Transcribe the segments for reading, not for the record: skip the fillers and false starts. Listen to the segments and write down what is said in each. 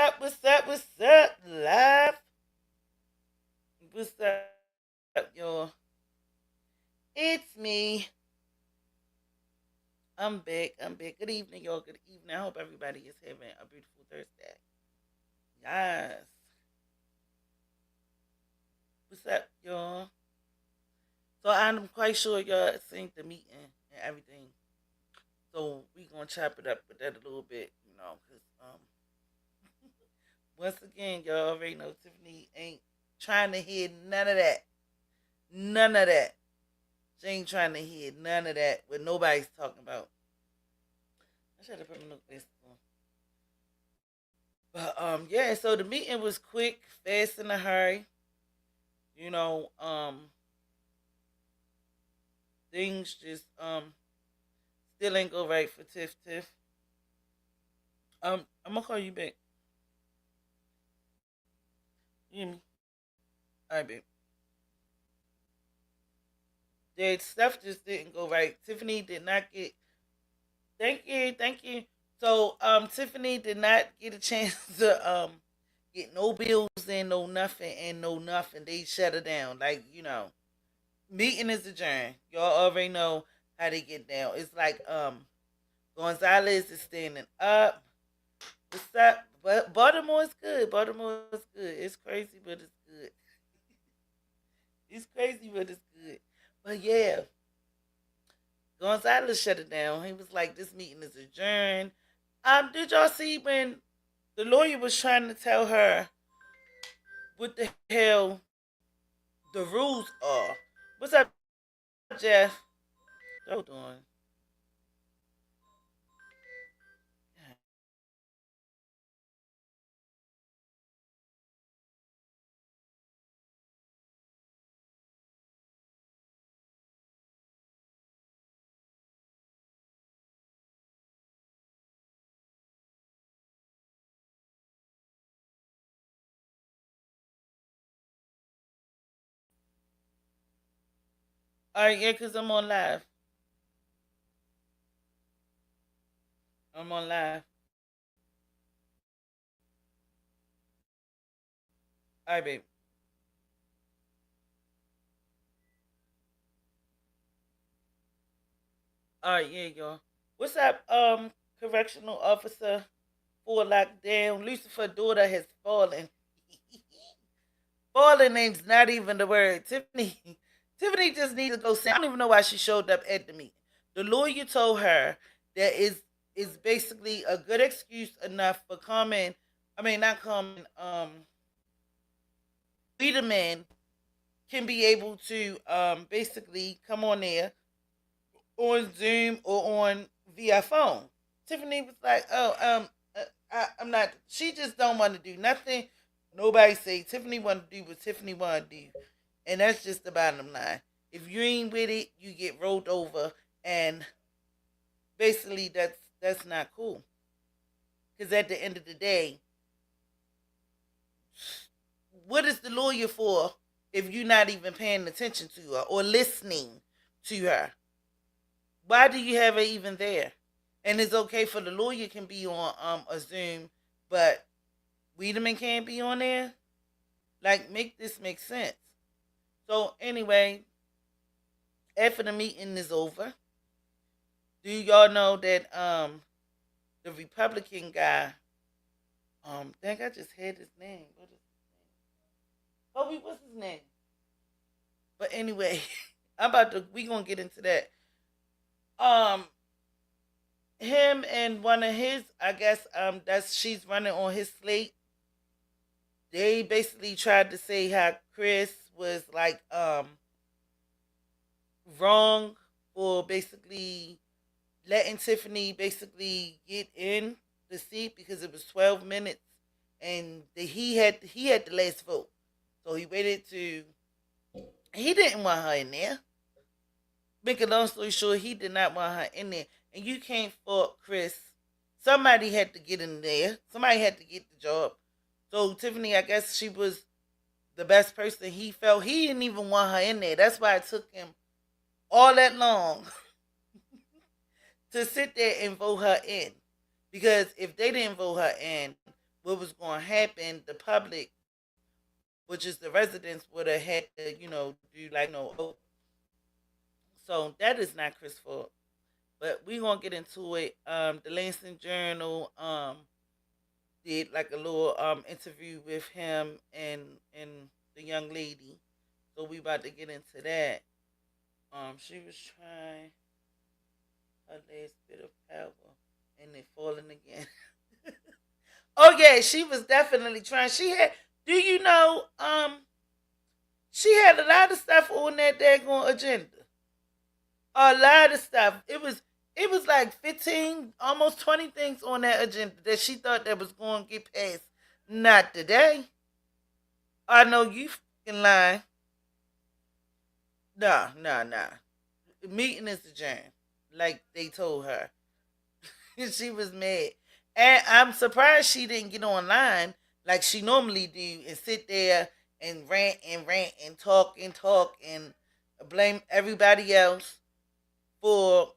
up? What's up? What's up? Live? What's up, y'all? It's me. I'm back. I'm back. Good evening, y'all. Good evening. I hope everybody is having a beautiful Thursday. Yes. What's up, y'all? So I'm quite sure y'all seen the meeting and everything. So we gonna chop it up with that a little bit, because once again, y'all already know Tiffany ain't trying to hear none of that. None of that. She ain't trying to hear none of that. What nobody's talking about. I should have put my notebook on. But yeah. So the meeting was quick, fast, in a hurry. You know, things just still ain't go right for Tiff Tiff. I'm gonna call you back. You hear me? All right, babe. That stuff just didn't go right. Tiffany did not get. Thank you, thank you. So Tiffany did not get a chance to get no bills in, no nothing, and no nothing. They shut her down. Like, meeting is adjourned. Y'all already know how they get down. It's like Gonzalez is standing up. What's up? But Baltimore is good. Baltimore is good. It's crazy, but it's good. It's crazy, but it's good. But yeah, Gonzalez shut it down. He was like, "This meeting is adjourned." Did y'all see when the lawyer was trying to tell her what the hell the rules are? What's up, Jeff? Hold on. All right, yeah, cause I'm on live. I'm on live. All right, babe. All right, yeah, y'all. What's up, correctional officer? For lockdown, Lucifer's daughter has fallen. Fallen name's not even the word. Tiffany. Tiffany just needs to go. I don't even know why she showed up at the meeting. The lawyer told her that is basically a good excuse enough for coming. I mean, not coming. We the men can be able to basically come on there on Zoom or on via phone. Tiffany was like, "Oh, I'm not." She just don't want to do nothing. Nobody say Tiffany want to do what Tiffany want to do, and that's just the bottom line. If you ain't with it, you get rolled over, and basically that's not cool. Because at the end of the day, what is the lawyer for if you're not even paying attention to her or listening to her? Why do you have her even there? And it's okay for the lawyer can be on a Zoom, but Wiedemann can't be on there. Like, make this make sense. So anyway, after the meeting is over, do y'all know that the Republican guy, think I just had his name. What is Kobe? What's his name? But anyway, we gonna get into that. Um, him and one of his, I guess, that's she's running on his slate. They basically tried to say how Chris was like wrong for basically letting Tiffany basically get in the seat because it was 12 minutes and he had the last vote. So he waited to he didn't want her in there. Make a long story short, he did not want her in there. And you can't fault Chris. Somebody had to get in there. Somebody had to get the job. So Tiffany, I guess she was the best person. He felt he didn't even want her in there. That's why it took him all that long to sit there and vote her in. Because if they didn't vote her in, what was going to happen, the public, which is the residents, would have had to, do like no. So that is not Chris' fault. But we gonna get into it. The Lansing Journal did like a little interview with him and the young lady. So we about to get into that. She was trying her last bit of power and then falling again. Oh yeah, she was definitely trying. She had. Do you know? She had a lot of stuff on that daggone agenda. A lot of stuff. It was like 15, almost 20 things on that agenda that she thought that was going to get passed. Not today. I know you fucking lying. Nah, nah, nah. The meeting is adjourned. Like they told her. She was mad. And I'm surprised she didn't get online like she normally do and sit there and rant and talk and blame everybody else for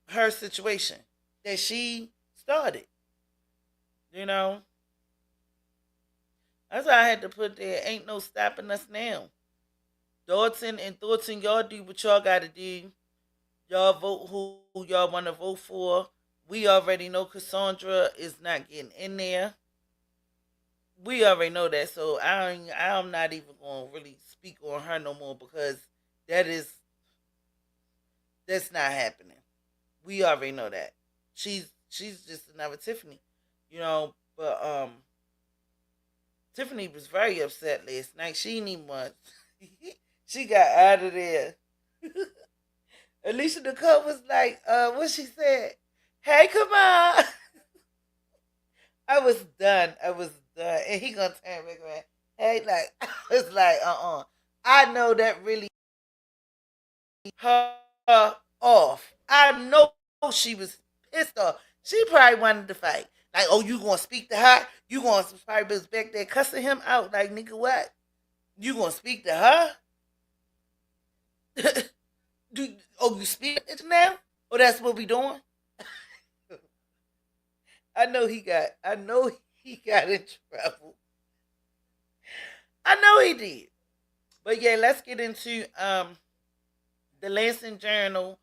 her situation that she started. You know? That's why I had to put there, ain't no stopping us now. Thornton, y'all do what y'all gotta do. Y'all vote who y'all wanna vote for. We already know Cassandra is not getting in there. We already know that, so I'm not even gonna really speak on her no more because that is that's not happening. We already know that. She's just another Tiffany, But Tiffany was very upset last night. She didn't even want. She got out of there. Alicia Nicole was like, what she said? Hey, come on. I was done. And he gonna turn back around. Hey, like, I was like, I know that really her off. I know she was pissed off. She probably wanted to fight. Like, oh, you gonna speak to her? You gonna probably was back there cussing him out. Like, nigga, what? You gonna speak to her? You speak it now? Oh, that's what we doing? I know he got in trouble. I know he did. But yeah, let's get into the Lansing Journal,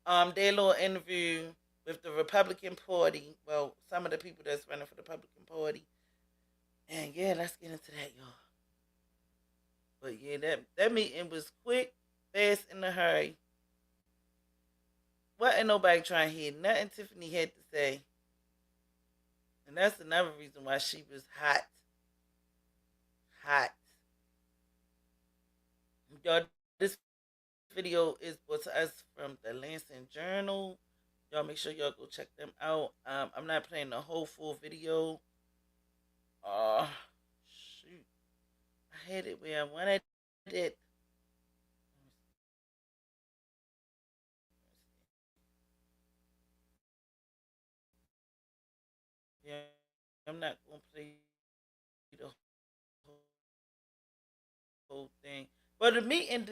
their little interview with the Republican Party. Well, some of the people that's running for the Republican Party. And yeah, let's get into that, y'all. But yeah, that meeting was quick, fast, in a hurry. Wasn't nobody trying to hear nothing Tiffany had to say. And that's another reason why she was hot. Hot. Y'all, this video is brought to us from the Lansing Journal. Y'all make sure y'all go check them out. I'm not playing the whole full video. Shoot. I had it where I wanted it. Yeah, I'm not gonna play the whole thing. But the meeting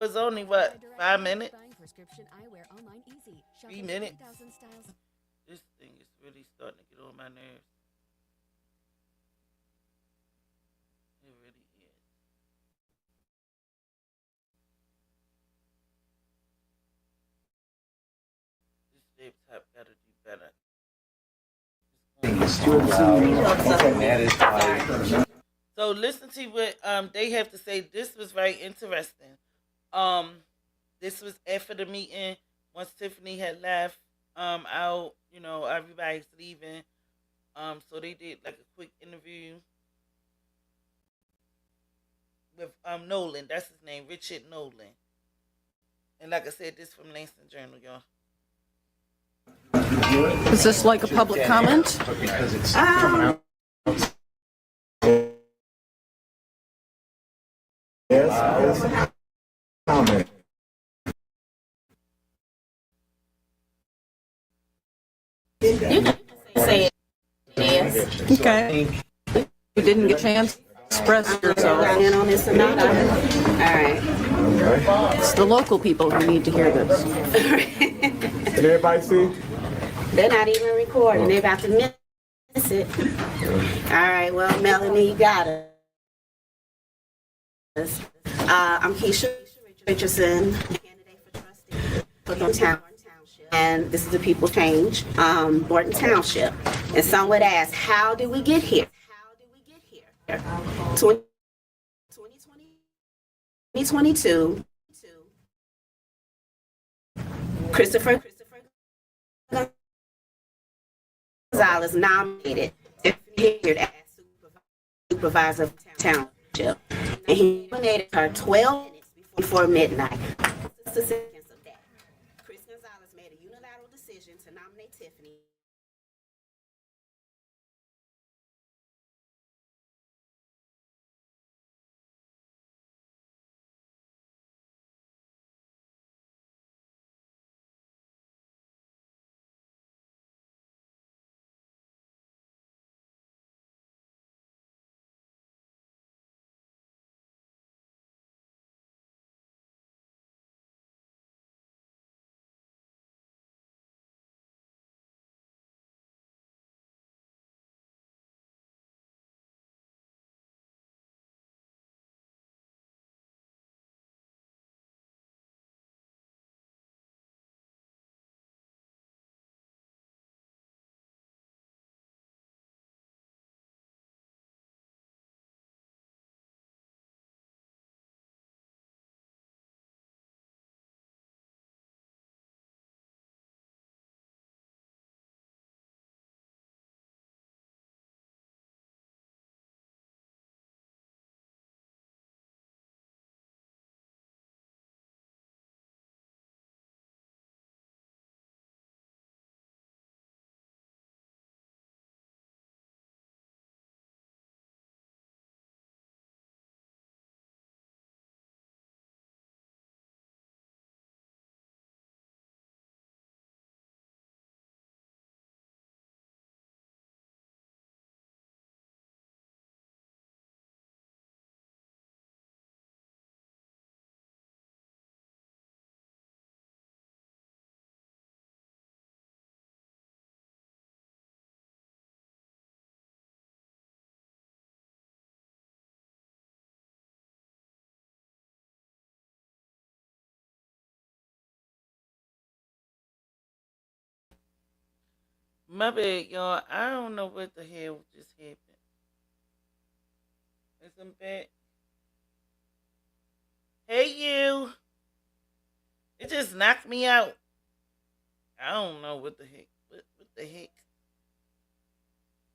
was only what, 5 minutes? 3 minutes. This thing is really starting to get on my nerves. It really is. This laptop gotta do better. So listen to what they have to say. This was very interesting. This was after the meeting. Once Tiffany had left out, everybody's leaving. So they did like a quick interview with Nolan. That's his name, Richard Nolan. And like I said, this from Lansing Journal, y'all. Is this like a public comment? Yes, comment. You can say it. Yes. Okay. You didn't get a chance to express yourself. In on this or not? All right. It's the local people who need to hear this. Can everybody see? They're not even recording. They're about to miss That's it. All right, well, Melanie, you got us. I'm Keisha Richardson, candidate for trustee for Thornton Township, and this is the People Change, Thornton Township. And some would ask, how did we get here? 2022, Christopher Gonzalez nominated Tiffany Henyard as supervisor of the township, and he nominated her 12 minutes before midnight. What's the significance of that? Chris Gonzalez made a unilateral decision to nominate Tiffany. My bad, y'all. I don't know what the hell just happened. Is I'm back? Hey, you. It just knocked me out. I don't know what the heck. What the heck?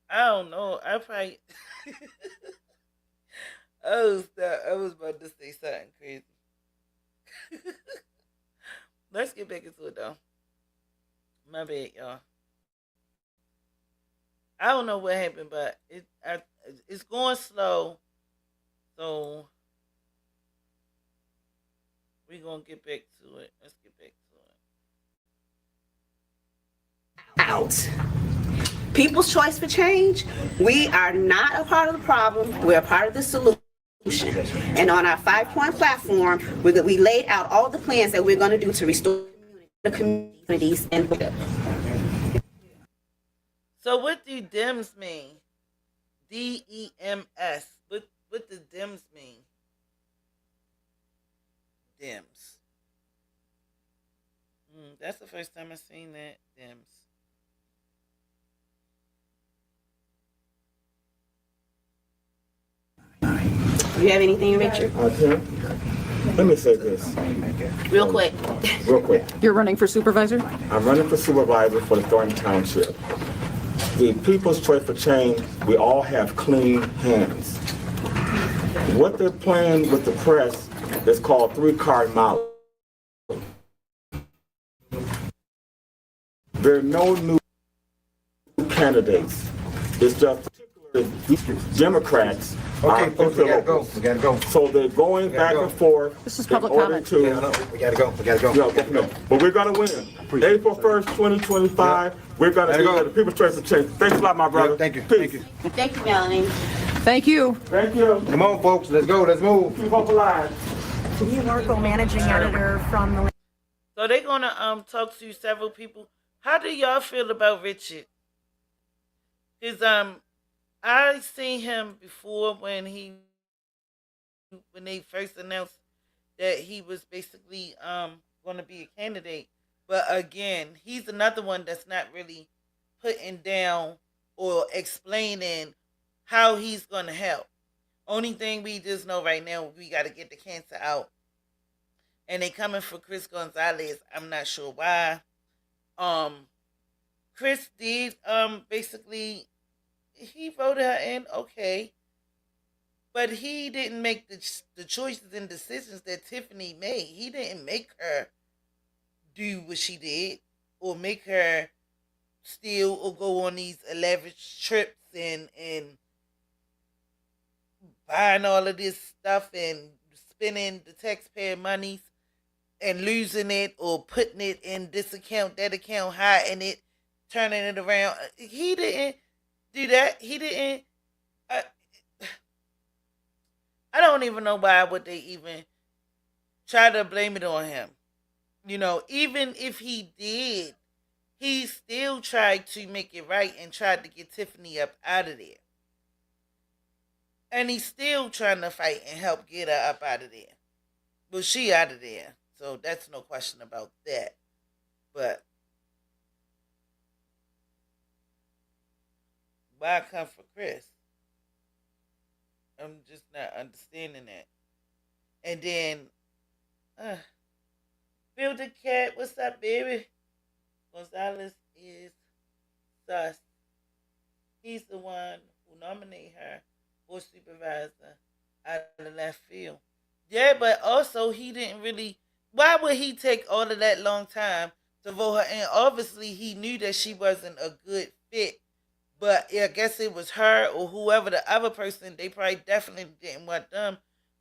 I don't know. I probably. Oh, stop. I was about to say something crazy. Let's get back into it, though. My bad, y'all. I don't know what happened, but it's going slow. So we're going to get back to it. Let's get back to it. Out. People's Choice for Change, we are not a part of the problem. We're a part of the solution. And on our 5-point platform, we laid out all the plans that we're going to do to restore the communities and. So what do DEMS mean? DEMS. What does DEMS mean? DEMS. That's the first time I've seen that. DEMS. Do you have anything, Richard? Let me say this. Real quick. Real quick. You're running for supervisor? I'm running for supervisor for the Thornton Township. The People's Choice for Change, we all have clean hands. What they're playing with the press is called three-card model. There are no new candidates. It's just Democrats. Okay, folks, we gotta go. We gotta go. So they're going back and forth. This is public in order comment. to. Yeah, no, we gotta go. We gotta go. No, but we're gonna win. April 1st, 2025. We're gonna Gotta see go. the People's Choice for Change. Thanks a lot, my brother. Yeah, thank you. Peace. Thank you. Thank you, Melanie. Thank you. Thank you. Come on, folks. Let's go. Let's move. Keep hope alive. Local managing editor from the. So they're gonna talk to several people. How do y'all feel about Richard? Cause I seen him before when they first announced that he was basically going to be a candidate. But again, he's another one that's not really putting down or explaining how he's going to help. Only thing we just know right now, we got to get the cancer out. And they coming for Chris Gonzalez. I'm not sure why. Chris did basically he voted her in, okay, but he didn't make the choices and decisions that Tiffany made. He didn't make her do what she did or make her steal or go on these lavish trips and buying all of this stuff and spending the taxpayer monies and losing it or putting it in this account, that account, hiding it, turning it around. He didn't do that. He didn't. I, I don't even know why would they even try to blame it on him. You know, even if he did, he still tried to make it right and tried to get Tiffany up out of there. And he's still trying to fight and help get her up out of there. Well, she out of there. So that's no question about that. But why come for Chris? I'm just not understanding that. And then, Bill the Cat, what's up, baby? Gonzalez is sus. He's the one who nominated her for supervisor out of left field. Yeah, but also he didn't really. Why would he take all of that long time to vote her in? Obviously, he knew that she wasn't a good fit. But yeah, I guess it was her or whoever the other person. They probably definitely didn't want them.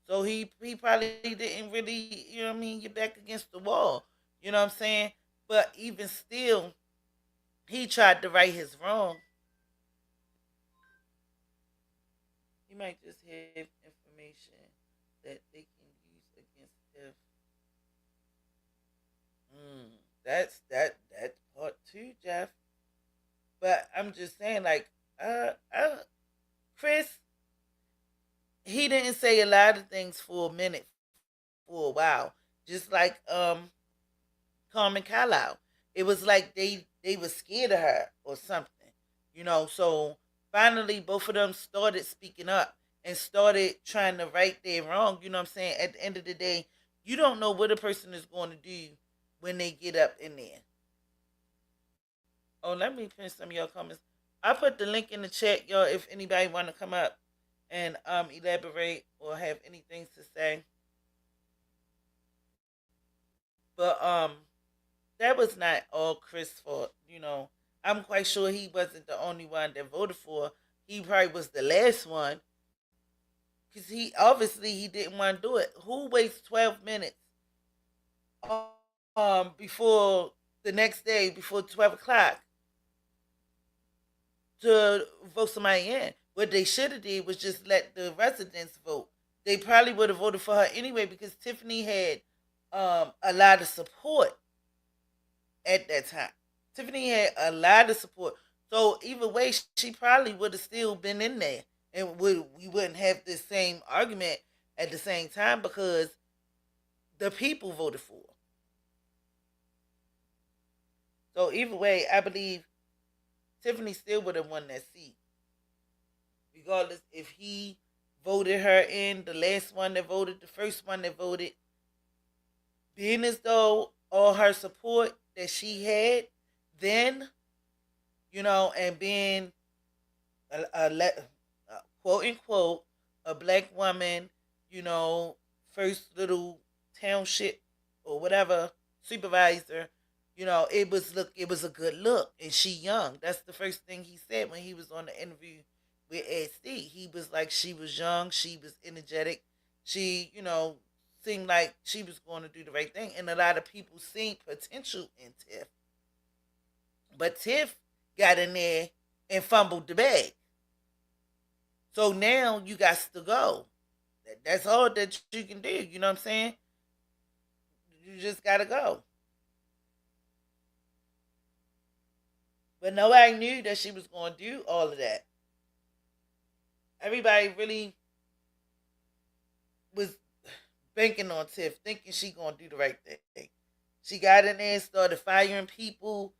So he probably didn't really, you know what I mean, get back against the wall. You know what I'm saying? But even still, he tried to right his wrong. He might just have information that they can use against him. That's part two, Jeff. But I'm just saying, like, Chris, he didn't say a lot of things for a minute, for a while. Just like Carmen Carlisle. It was like they were scared of her or something. You know, so finally both of them started speaking up and started trying to right their wrong. You know what I'm saying? At the end of the day, you don't know what a person is going to do when they get up in there. Oh, let me finish some of your comments. I put the link in the chat, y'all, if anybody want to come up and elaborate or have anything to say. But that was not all Chris' fault, you know. I'm quite sure he wasn't the only one that voted for. He probably was the last one. Because he didn't want to do it. Who waits 12 minutes before the next day, before 12 o'clock, to vote somebody in? What they should have did was just let the residents vote. They probably would have voted for her anyway because Tiffany had a lot of support at that time. Tiffany had a lot of support. So either way, she probably would have still been in there. And we wouldn't have the same argument at the same time because the people voted for her. So either way, I believe Tiffany still would have won that seat. Regardless if he voted her in, the last one that voted, the first one that voted, being as though all her support that she had then, you know, and being a quote unquote a black woman, you know, first little township or whatever supervisor, you know, it was a good look, and she young. That's the first thing he said when he was on the interview with Ed Steve. He was like, she was young, she was energetic, she, you know, seemed like she was going to do the right thing, and a lot of people seen potential in Tiff. But Tiff got in there and fumbled the bag. So now you got to go. That's all that you can do. You know what I'm saying? You just got to go. But nobody knew that she was going to do all of that. Everybody really was banking on Tiff, thinking she going to do the right thing. She got in there and started firing people,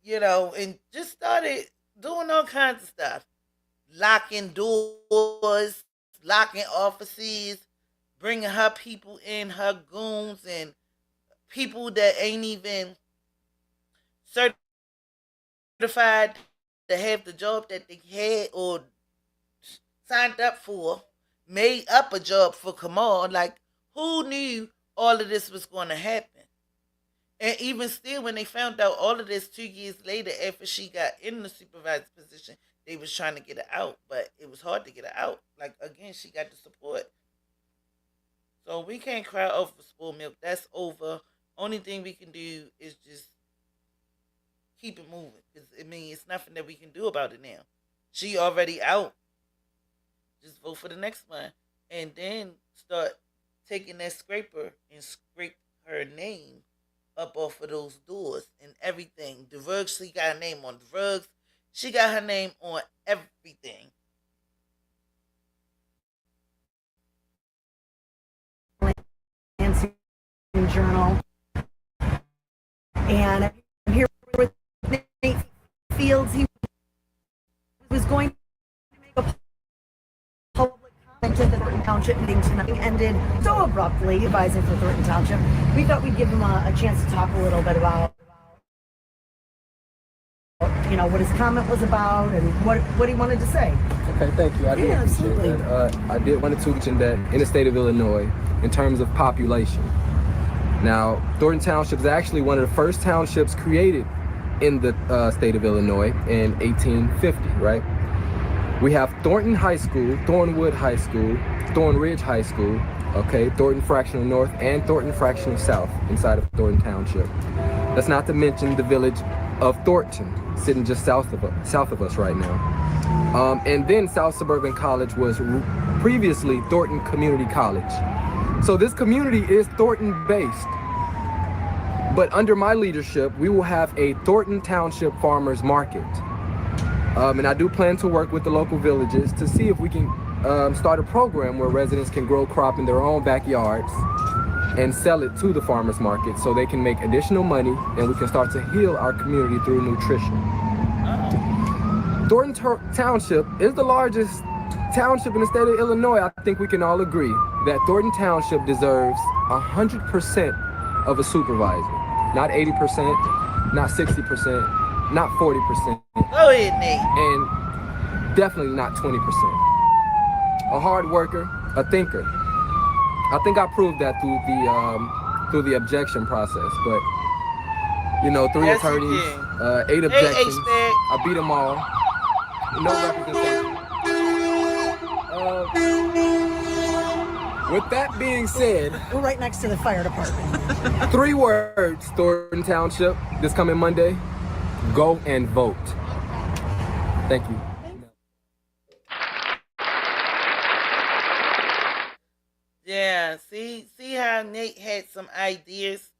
and just started doing all kinds of stuff. Locking doors, locking offices, bringing her people in, her goons, and people that ain't even certified to have the job that they had or signed up for, made up a job for Kamal. Like, who knew all of this was going to happen? And even still, when they found out all of this 2 years later, after she got in the supervisor position, they was trying to get her out, but it was hard to get her out. Like, again, she got the support. So we can't cry over spoiled milk. That's over. Only thing we can do is just keep it moving. Because, it's nothing that we can do about it now. She already out. Just vote for the next one. And then start taking that scraper and scrape her name up off of those doors and everything. The rugs, she got her name on the rugs. She got her name on everything. Lansing Journal. And I'm here with Nate Fields. He was going to make a public comment at the Thornton Township meeting tonight. Ended so abruptly, advising for Thornton Township. We thought we'd give him a chance to talk a little bit about what his comment was about and what he wanted to say. Okay, thank you. I do appreciate that. I did want to mention that in the state of Illinois, in terms of population, now Thornton Township is actually one of the first townships created in the state of Illinois in 1850, right? We have Thornton High School, Thornwood High School, Thornridge High School, okay, Thornton Fractional North and Thornton Fractional South inside of Thornton Township. That's not to mention the village of Thornton, sitting just south of us right now. And then South Suburban College was previously Thornton Community College. So this community is Thornton based. But under my leadership, we will have a Thornton Township Farmers Market. And I do plan to work with the local villages to see if we can start a program where residents can grow crop in their own backyards and sell it to the farmers market so they can make additional money and we can start to heal our community through nutrition. Thornton Township is the largest township in the state of Illinois. I think we can all agree that Thornton Township deserves 100% of a supervisor. Not 80%, not 60%, not 40%. Go ahead, Nate. And definitely not 20%. A hard worker, a thinker. I think I proved that through the objection process, but 3 Yes, attorneys, 8 objections. Hey, I beat them all. No representation. With that being said, We're right next to the fire department. 3 words, Thornton Township, this coming Monday: go and vote. Thank you. Yeah, see how Nate had some ideas?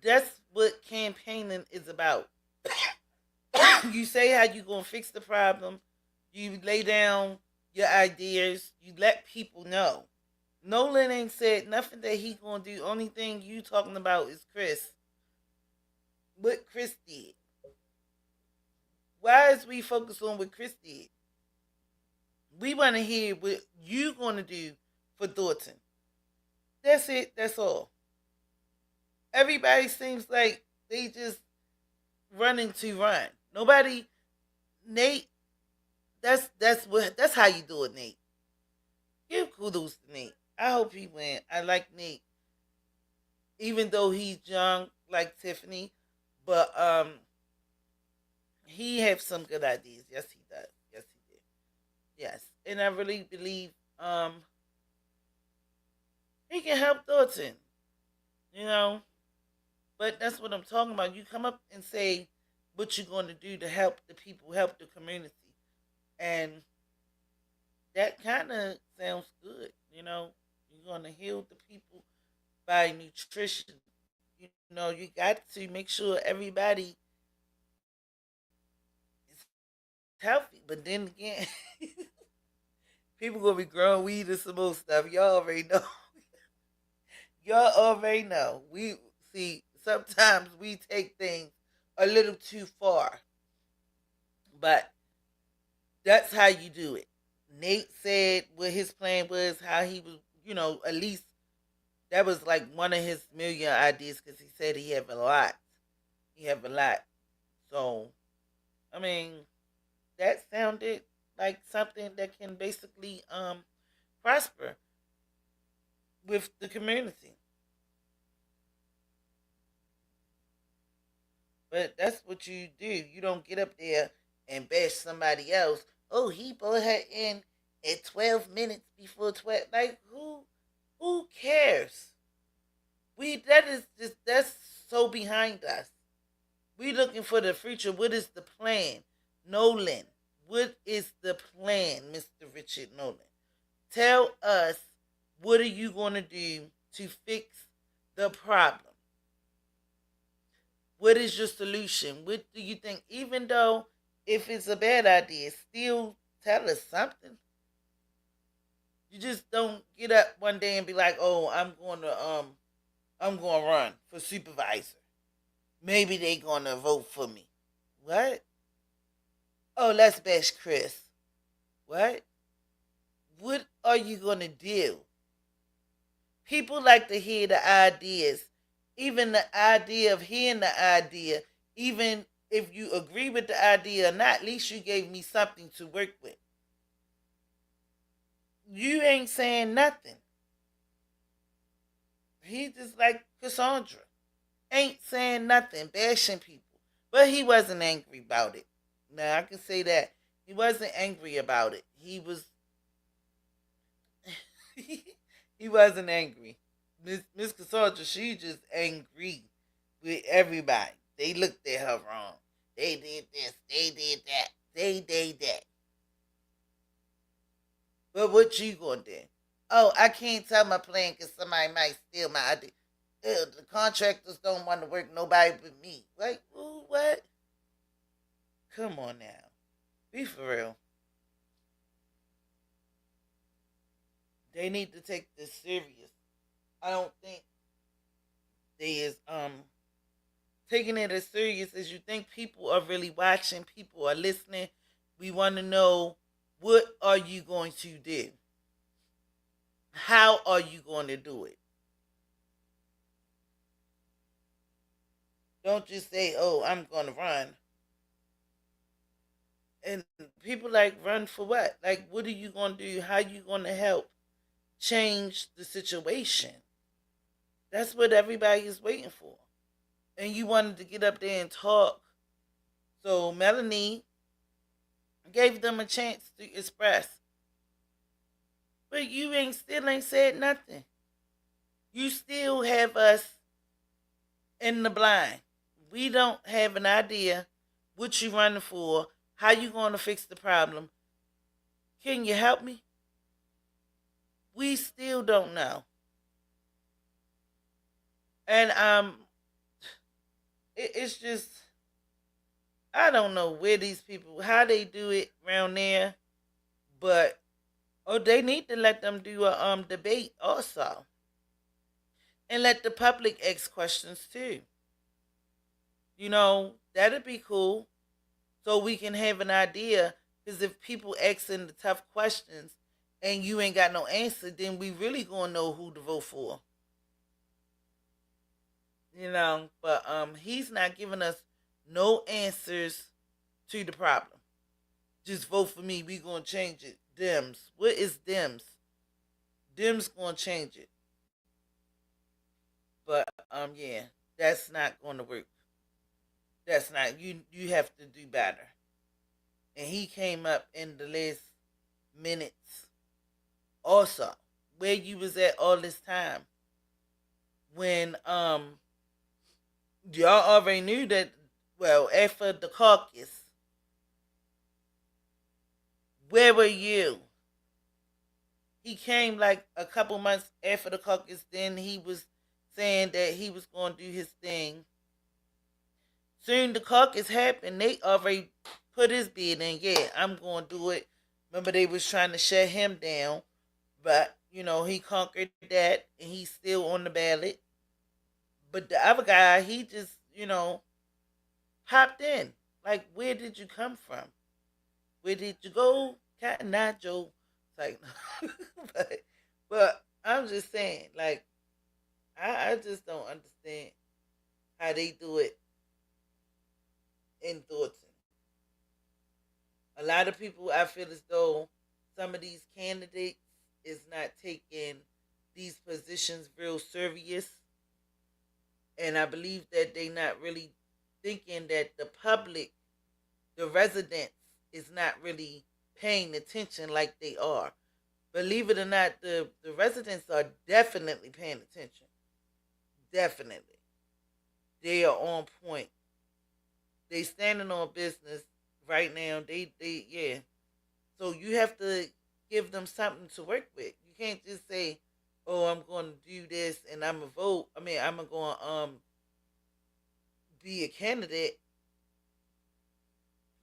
That's what campaigning is about. You say how you gonna fix the problem, you lay down your ideas, you let people know. Nolan ain't said nothing that he gonna do. Only thing you talking about is Chris. What Chris did. Why is we focused on what Chris did? We want to hear what you gonna do for Thornton. That's it. That's all. Everybody seems like they just running to run. Nobody, Nate. That's how you do it, Nate. Give kudos to Nate. I hope he win. I like Nate, even though he's young like Tiffany, but he have some good ideas. Yes, he does. Yes, he did. Yes, and I really believe he can help Thornton, But that's what I'm talking about. You come up and say what you're going to do to help the people, help the community. And that kind of sounds good, You're going to heal the people by nutrition. You got to make sure everybody healthy. But then again, people gonna be growing weed and some more stuff. Y'all already know. Y'all already know. We see sometimes we take things a little too far. But that's how you do it. Nate said what his plan was, how he was, at least that was like one of his million ideas because he said he have a lot. He have a lot. So, I mean, that sounded like something that can basically prosper with the community. But that's what you do. You don't get up there and bash somebody else. Oh, he brought her in at 12 minutes before 12. Like, who cares? That's so behind us. We looking for the future. What is the plan? Nolan, what is the plan, Mr. Richard Nolan? Tell us, what are you going to do to fix the problem? What is your solution? What do you think? Even though if it's a bad idea, still tell us something. You just don't get up one day and be like, "Oh, I'm going to run for supervisor. Maybe they going to vote for me." What? Oh, let's bash Chris. What? What are you going to do? People like to hear the ideas. Even the idea of hearing the idea, even if you agree with the idea or not, at least you gave me something to work with. You ain't saying nothing. He just like Cassandra. Ain't saying nothing, bashing people. But he wasn't angry about it. Now, I can say that. He wasn't angry about it. He was... he wasn't angry. Miss Cassandra, she just angry with everybody. They looked at her wrong. They did this. They did that. They did that. But what you gonna do? Oh, I can't tell my plan because somebody might steal my idea. Ew, the contractors don't want to work nobody but me. Like, ooh, what? Come on now. Be for real. They need to take this serious. I don't think they is taking it as serious as you think. People are really watching. People are listening. We want to know, what are you going to do? How are you going to do it? Don't just say, "Oh, I'm going to run." And people like, run for what? Like, what are you going to do? How are you going to help change the situation? That's what everybody is waiting for. And you wanted to get up there and talk. So Melanie gave them a chance to express. But you still ain't said nothing. You still have us in the blind. We don't have an idea what you running for, how you going to fix the problem. Can you help me? We still don't know. And it's just, I don't know where these people, how they do it around there, but they need to let them do a debate also, and let the public ask questions too. That'd be cool, so we can have an idea. Because if people asking the tough questions and you ain't got no answer, then we really gonna know who to vote for. But he's not giving us no answers to the problem. Just vote for me. We gonna change it. Dems. What is Dems? Dems gonna change it. But yeah, that's not gonna work. That's not, you have to do better. And he came up in the last minutes also. Where you was at all this time. When y'all already knew that, well, after the caucus, where were you? He came like a couple months after the caucus, then he was saying that he was going to do his thing. Soon the caucus happened, they already put his bid in, yeah, I'm going to do it. Remember, they was trying to shut him down, but, he conquered that, and he's still on the ballot. But the other guy, he just, popped in. Like, where did you come from? Where did you go? Cotton Eye Joe. It's like, but I'm just saying, like, I just don't understand how they do it in Thornton. A lot of people, I feel as though some of these candidates is not taking these positions real serious. And I believe that they not really thinking that the public, the residents, is not really paying attention like they are. Believe it or not, the residents are definitely paying attention. Definitely. They are on point. They standing on business right now. Yeah. So you have to give them something to work with. You can't just say, oh, I'm going to do this and I'm going to vote. I'm going to be a candidate.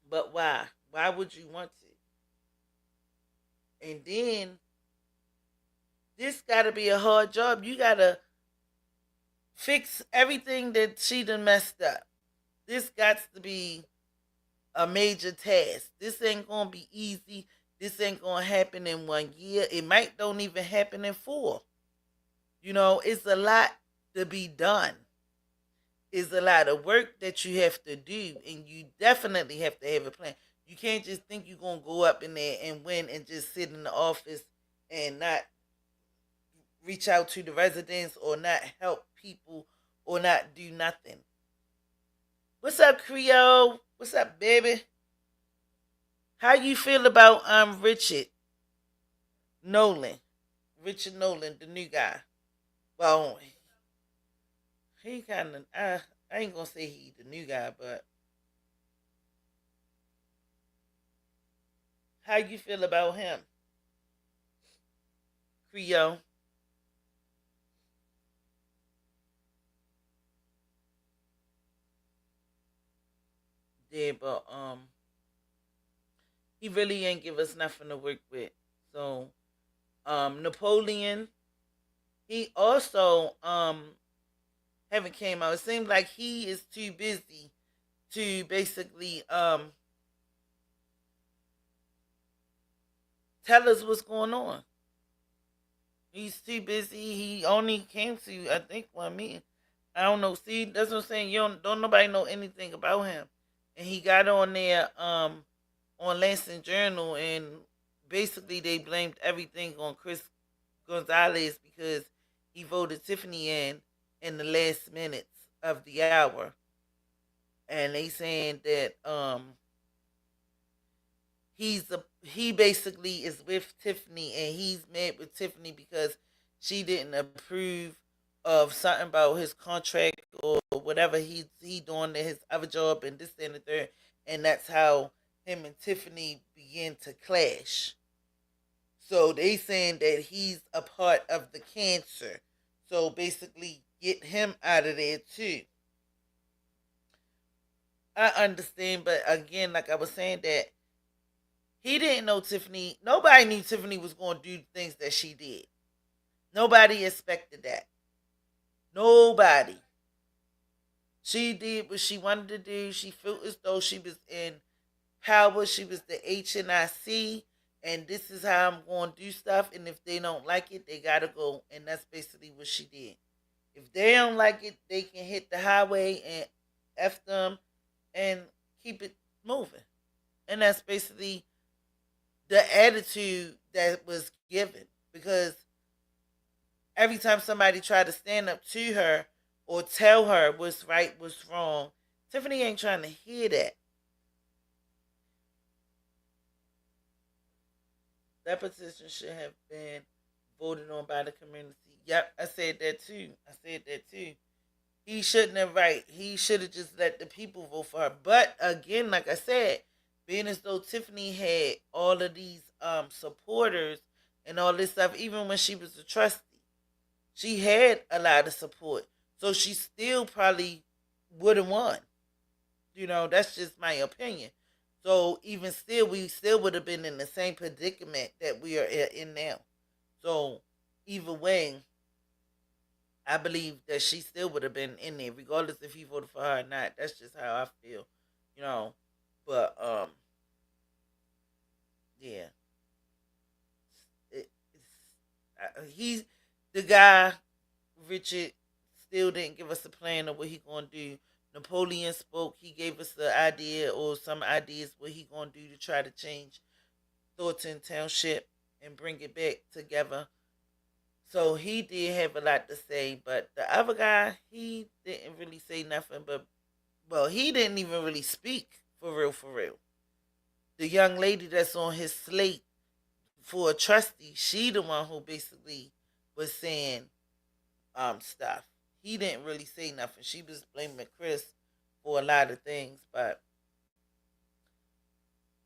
But why? Why would you want to? And then, this got to be a hard job. You got to fix everything that she done messed up. This got to be a major task. This ain't going to be easy. This ain't going to happen in 1 year. It might don't even happen in 4. It's a lot to be done. It's a lot of work that you have to do, and you definitely have to have a plan. You can't just think you're going to go up in there and win and just sit in the office and not reach out to the residents or not help people or not do nothing. What's up, Creole? What's up, baby? How you feel about Richard Nolan? Richard Nolan, the new guy. Well, he kind of, I ain't going to say he the new guy, but how you feel about him? Creole. Yeah, but he really ain't give us nothing to work with. So, Napoleon, he also haven't came out. It seems like he is too busy to basically tell us what's going on. He's too busy. He only came to, I think, one meeting. I don't know. See, that's what I'm saying. You don't nobody know anything about him. And he got on there on Lansing Journal, and basically they blamed everything on Chris Gonzalez because he voted Tiffany in the last minutes of the hour. And they saying that he basically is with Tiffany, and he's mad with Tiffany because she didn't approve of something about his contract or whatever he doing at his other job and this and the third, and that's how him and Tiffany began to clash. So they saying that he's a part of the cancer. So basically get him out of there too. I understand, but again, like I was saying, that he didn't know Tiffany. Nobody knew Tiffany was going to do things that she did. Nobody expected that. Nobody. She did what she wanted to do. She felt as though she was in power. She was the HNIC, and this is how I'm going to do stuff. And if they don't like it, they got to go. And that's basically what she did. If they don't like it, they can hit the highway and F them and keep it moving. And that's basically the attitude that was given. Because every time somebody tried to stand up to her or tell her what's right, what's wrong, Tiffany ain't trying to hear that. That petition should have been voted on by the community. Yep, I said that too. He shouldn't have, right. He should have just let the people vote for her. But again, like I said, being as though Tiffany had all of these supporters and all this stuff, even when she was a trustee, she had a lot of support. So she still probably would have won. That's just my opinion. So even still, we still would have been in the same predicament that we are in now. So either way, I believe that she still would have been in there, regardless if he voted for her or not. That's just how I feel, you know. But yeah, he's the guy. Richard still didn't give us a plan of what he gonna do. Napoleon spoke. He gave us the idea or some ideas what he gonna do to try to change Thornton Township and bring it back together. So he did have a lot to say, but the other guy, he didn't really say nothing. But well, he didn't even really speak for real, for real. The young lady that's on his slate for a trustee, she the one who basically was saying stuff. He didn't really say nothing. She was blaming Chris for a lot of things, but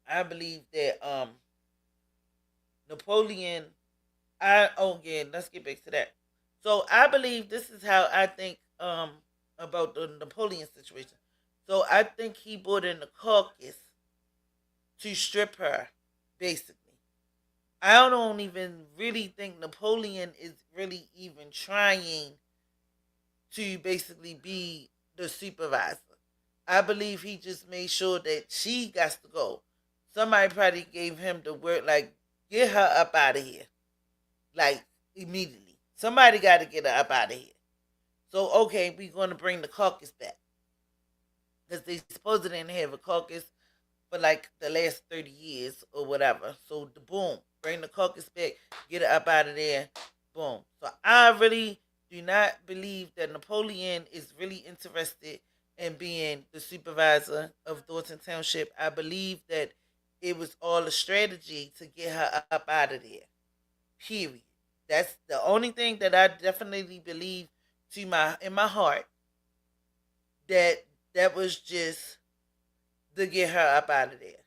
I believe that Napoleon. Let's get back to that. So I believe this is how I think about the Napoleon situation. So I think he brought in the caucus to strip her, basically. I don't even really think Napoleon is really even trying to basically be the supervisor. I believe he just made sure that she got to go. Somebody probably gave him the word, like, get her up out of here. Like, immediately. Somebody got to get her up out of here. So, okay, we're going to bring the caucus back. Because they supposedly didn't have a caucus for like the last 30 years or whatever. So, boom, bring the caucus back, get her up out of there, boom. So, I really do not believe that Napoleon is really interested in being the supervisor of Thornton Township. I believe that it was all a strategy to get her up out of there. Period. That's the only thing that I definitely believe in my heart, that was just to get her up out of there.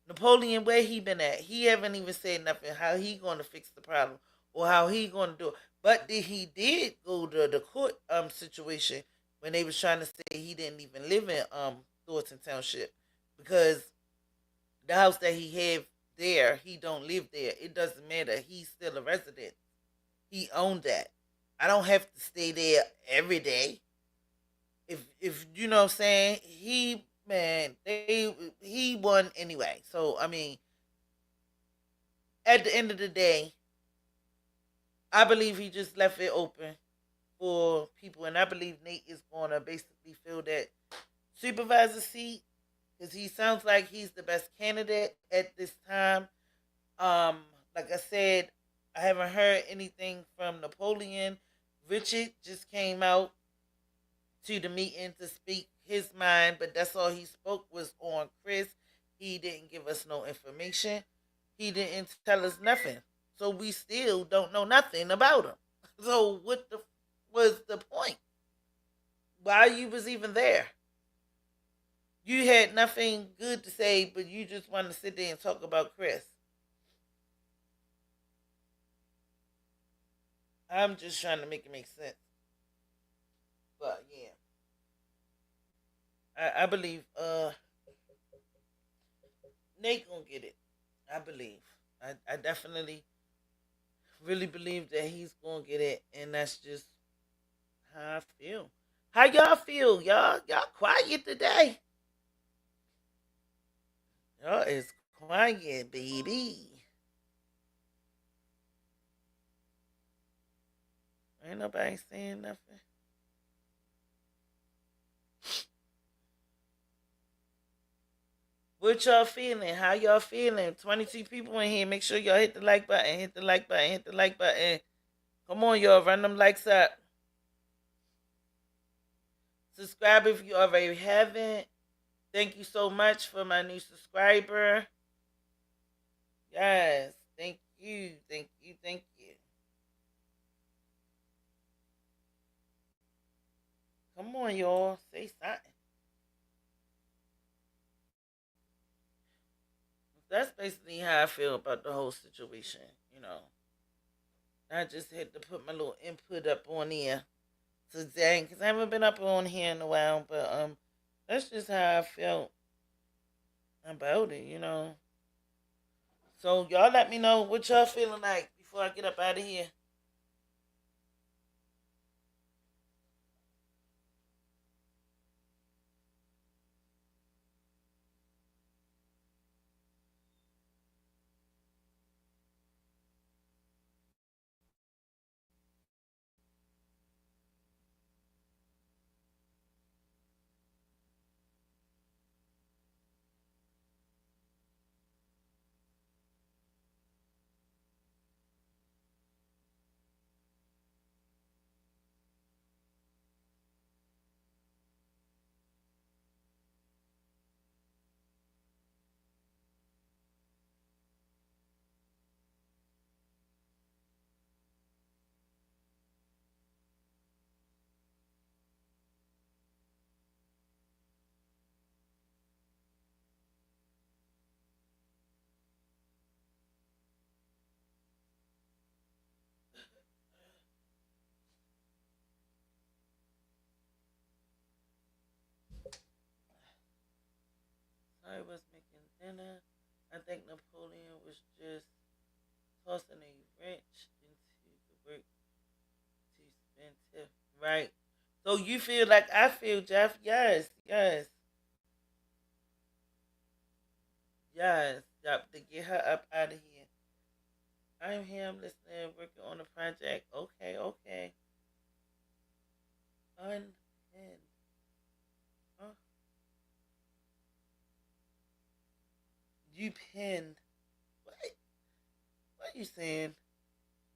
Napoleon, where he been at? He haven't even said nothing how he going to fix the problem or how he going to do it. But he did go to the court situation when they was trying to say he didn't even live in Thornton Township because the house that he had there, he don't live there. It doesn't matter. He's still a resident. He owned that. I don't have to stay there every day. If you know what I'm saying, he won anyway. So I mean, at the end of the day, I believe he just left it open for people, and I believe Nate is going to basically fill that supervisor seat because he sounds like he's the best candidate at this time. Like I said, I haven't heard anything from Napoleon. Richard just came out to the meeting to speak his mind, but that's all he spoke was on Chris. He didn't give us no information. He didn't tell us nothing. So we still don't know nothing about him. So what was the point? Why you was even there? You had nothing good to say, but you just wanted to sit there and talk about Chris. I'm just trying to make it make sense. But yeah. I believe Nate gonna get it. I believe. I definitely really believe that he's gonna get it, and that's just how I feel. How y'all feel? Y'all quiet today. Y'all is quiet, baby. Ain't nobody saying nothing. What y'all feeling? How y'all feeling? 22 people in here. Make sure y'all hit the like button. Hit the like button. Hit the like button. Come on, y'all. Run them likes up. Subscribe if you already haven't. Thank you so much for my new subscriber. Yes. Thank you. Thank you. Thank you. Come on, y'all. Say something. That's basically how I feel about the whole situation, you know. I just had to put my little input up on here today because I haven't been up on here in a while, but that's just how I felt. about it, you know. So y'all let me know what y'all feeling like before I get up out of here. I was making dinner. I think Napoleon was just tossing a wrench into the work to spend Tiff. Right. So you feel like I feel, Jeff? Yes, yes, yes. Yep, to get her up out of here. I'm here, I'm listening, working on a project. Okay, okay. Unpinned. Huh? You pinned. What are you saying?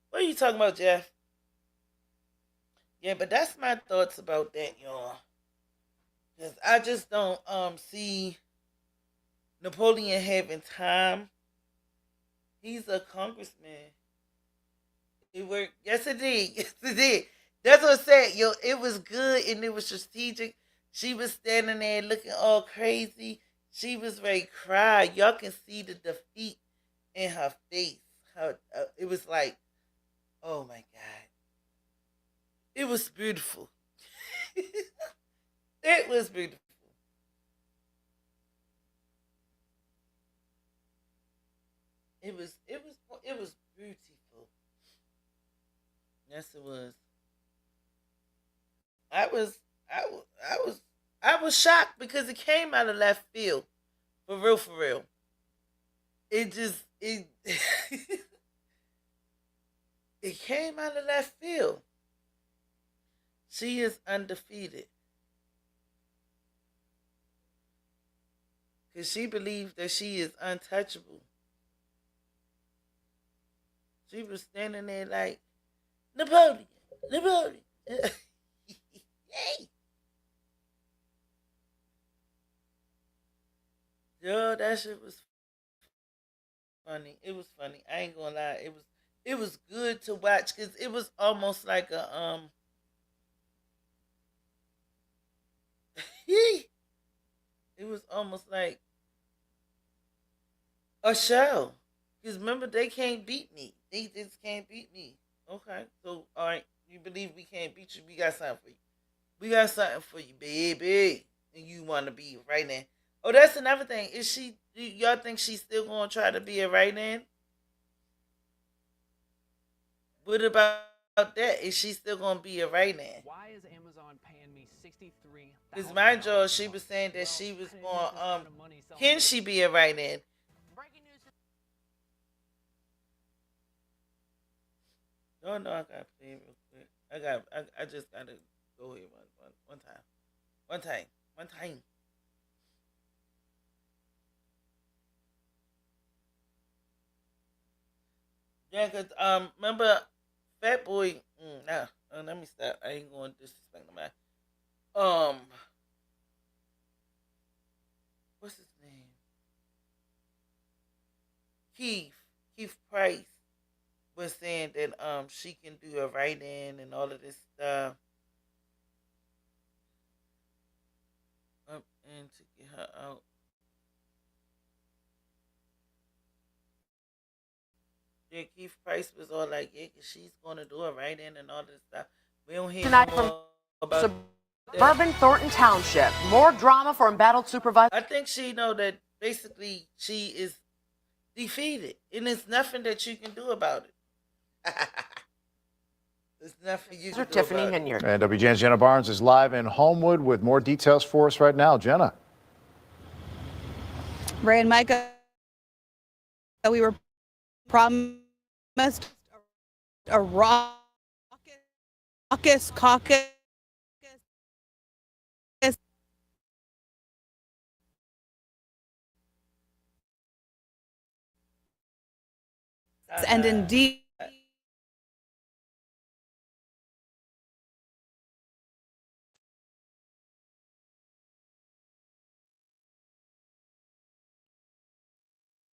What are you talking about, Jeff? Yeah, but that's my thoughts about that, y'all. Because I just don't see Napoleon having time. He's a congressman. It worked. Yes, it did. Yes, it did. That's what I said. Yo, it was good and it was strategic. She was standing there looking all crazy. She was ready to cry. Y'all can see the defeat in her face. It was like, oh my God. It was beautiful. It was beautiful. It was beautiful. Yes, it was. I was shocked because it came out of left field. For real, for real. It it came out of left field. She is undefeated. Because she believes that she is untouchable. She was standing there like, Napoleon. Yay. Yo, that shit was funny. It was funny. I ain't gonna lie. It was good to watch because it was almost like a it was almost like a show. Because remember, they can't beat me. They just can't beat me. Okay, so all right, you believe we can't beat you? We got something for you. We got something for you, baby. And you want to be right now. Oh, that's another thing. Is she? Y'all think she's still gonna try to be a write-in? What about that? Is she still gonna be a write-in? Why is Amazon paying me $63,000? Because my jaw, she was saying that she was going. Can she be a write-in? Breaking news. No, I gotta play it real quick. I just gotta go here one time. Yeah, cause remember, Fat Boy. Let me stop. I ain't going to disrespect no man. What's his name? Keith Price was saying that she can do a write-in and all of this stuff. And to get her out. Yeah, Keith Price was all like, yeah, cause she's gonna do a write-in and all this stuff. We don't hear Tonight no from more about suburban Thornton Township. More drama for embattled supervisor. I think she know that basically she is defeated, and there's nothing that you can do about it. There's nothing you can do Tiffany about it. Henyard. And WGN's Jenna Barnes is live in Homewood with more details for us right now. Jenna. Ray and Micah, we were promised a raucous caucus and indeed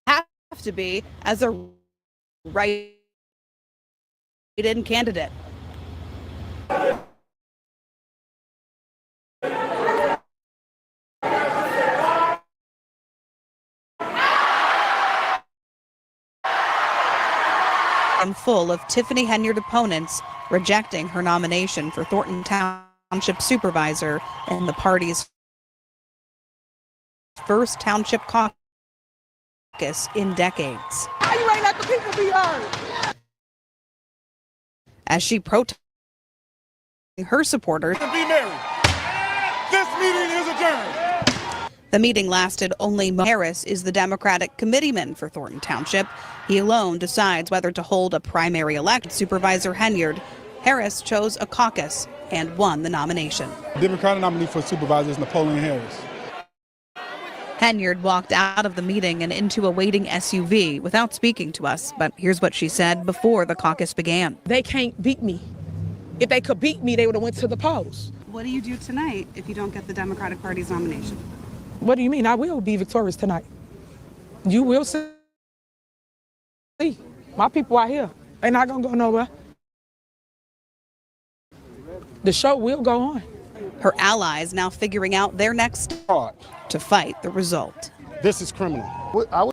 have to be as a write-in candidate. And full of Tiffany Henyard opponents rejecting her nomination for Thornton Township Supervisor in the party's first township caucus in decades. How you ain't let the people be heard? As she protested her supporters, Be merry. This meeting is adjourned. the meeting lasted only moments. Harris is the Democratic committeeman for Thornton Township. He alone decides whether to hold a primary election. Supervisor Henyard, Harris chose a caucus and won the nomination. The Democratic nominee for supervisor is Napoleon Harris. Henyard walked out of the meeting and into a waiting SUV without speaking to us, but here's what she said before the caucus began. They can't beat me. If they could beat me, they would have went to the polls. What do you do tonight if you don't get the Democratic Party's nomination? What do you mean? I will be victorious tonight. You will see. My people are here. They're not going to go nowhere. The show will go on. Her allies now figuring out their next step to fight the result. This is criminal. I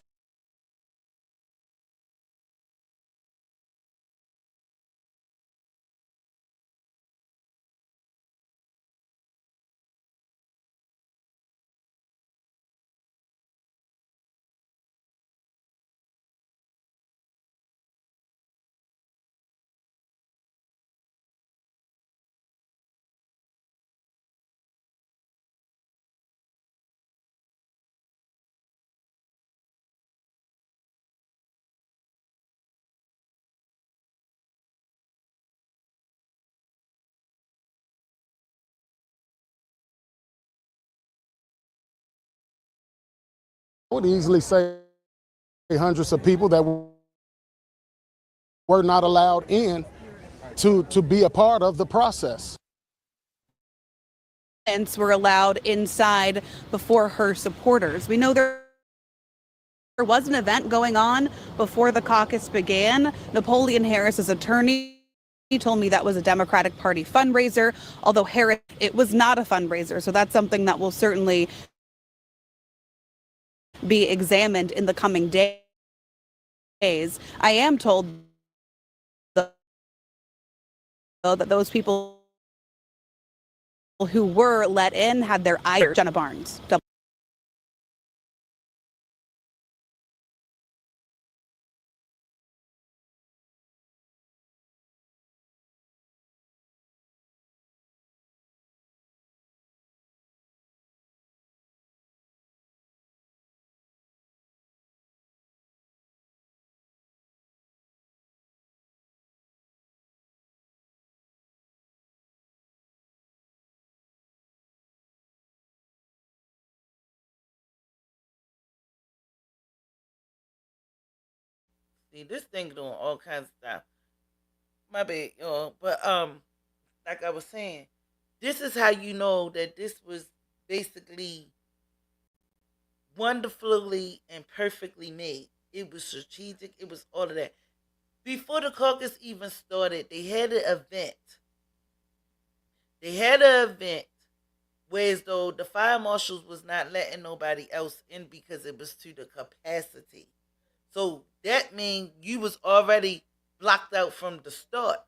would easily say hundreds of people that were not allowed in to be a part of the process. Were allowed inside before her supporters. We know there was an event going on before the caucus began. Napoleon Harris's attorney told me that was a Democratic Party fundraiser, although Harris, it was not a fundraiser. So that's something that will certainly be examined in the coming days. I am told that those people who were let in had their eyes. Jenna Barnes. See, this thing doing all kinds of stuff. My bad, y'all. But like I was saying, this is how you know that this was basically wonderfully and perfectly made. It was strategic. It was all of that. Before the caucus even started, they had an event. They had an event whereas though the fire marshals was not letting nobody else in because it was to the capacity. So that means you was already blocked out from the start.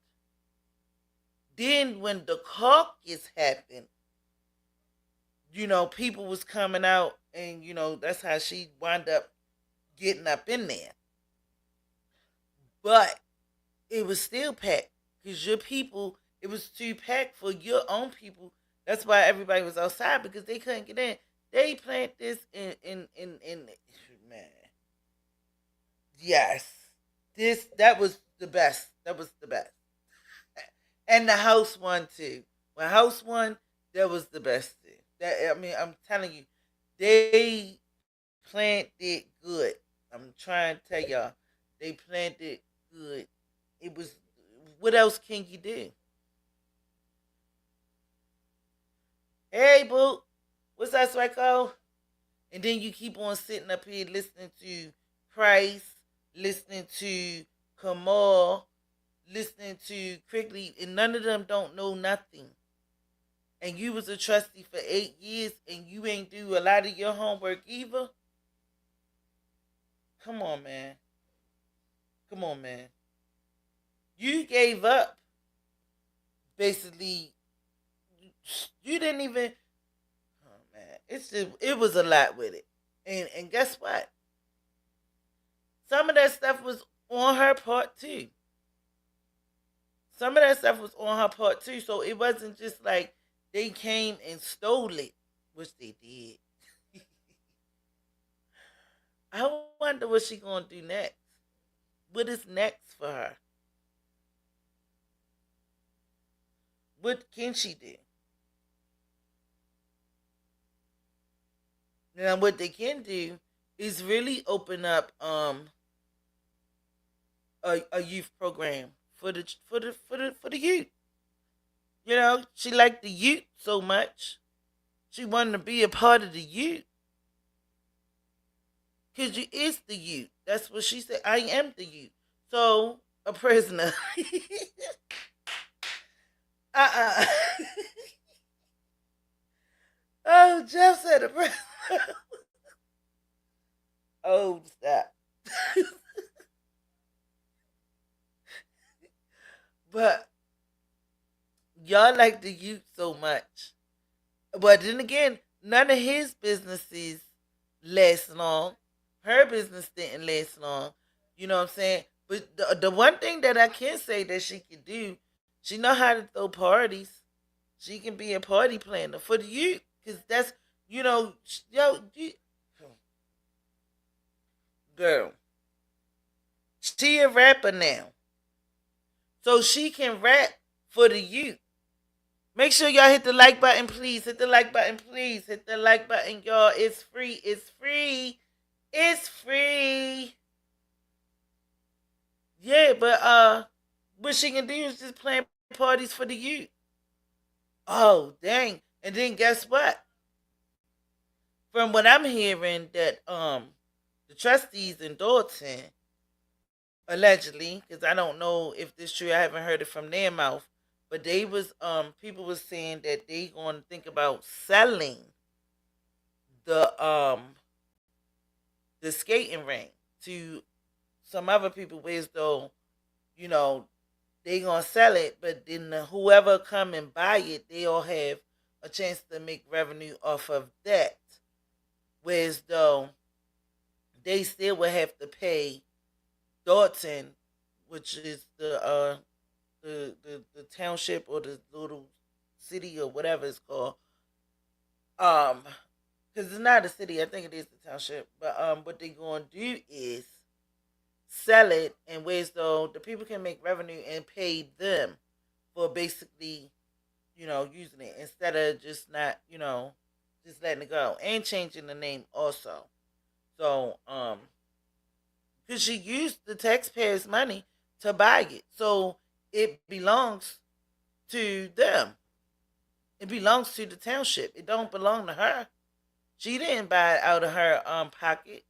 Then when the caucus happened, People was coming out, and that's how she wound up getting up in there. But it was still packed because your people, it was too packed for your own people. That's why everybody was outside because they couldn't get in. They planned this in man. Yes, that was the best. That was the best, and the house one too. When house one, that was the best thing. I'm telling you, they planned it good. I'm trying to tell y'all, they planned it good. It was. What else can you do? Hey, boo, what's that, Swacko? And then you keep on sitting up here listening to Price, listening to Kamal, listening to Quigley, and none of them don't know nothing. And you was a trustee for 8 years, and you ain't do a lot of your homework either. Come on, man. Come on, man. You gave up. Basically, you didn't even. Oh man, it was a lot with it, and guess what? Some of that stuff was on her part too. Some of that stuff was on her part too. So it wasn't just like they came and stole it, which they did. I wonder what she gonna do next. What is next for her? What can she do? Now, what they can do is really open up a youth program for the youth. She liked the youth so much. She wanted to be a part of the youth. Because you is the youth. That's what she said. I am the youth. So, a prisoner. Oh, Jeff said a prisoner. Oh, stop. But y'all like the youth so much. But then again, none of his businesses last long. Her business didn't last long. You know what I'm saying? But the one thing that I can say that she can do, she know how to throw parties. She can be a party planner for the youth. Because that's, girl, she a rapper now. So she can rap for the youth. Make sure y'all hit the like button, please. Hit the like button, please. Hit the like button, y'all. It's free. It's free. It's free. Yeah, but what she can do is just plan parties for the youth. Oh, dang. And then guess what? From what I'm hearing that the trustees in Thornton, allegedly, because I don't know if this is true, I haven't heard it from their mouth, but they was people was saying that they gonna think about selling the skating rink to some other people, whereas though, they gonna sell it, but then whoever come and buy it, they all have a chance to make revenue off of that. Whereas though they still would have to pay Thornton, which is the township or the little city or whatever it's called. Because it's not a city, I think it is the township. But what they gonna do is sell it in ways though the people can make revenue and pay them for basically, using it instead of just not, just letting it go and changing the name also. So, because she used the taxpayers' money to buy it, so it belongs to them. It belongs to the township. It don't belong to her. She didn't buy it out of her pocket.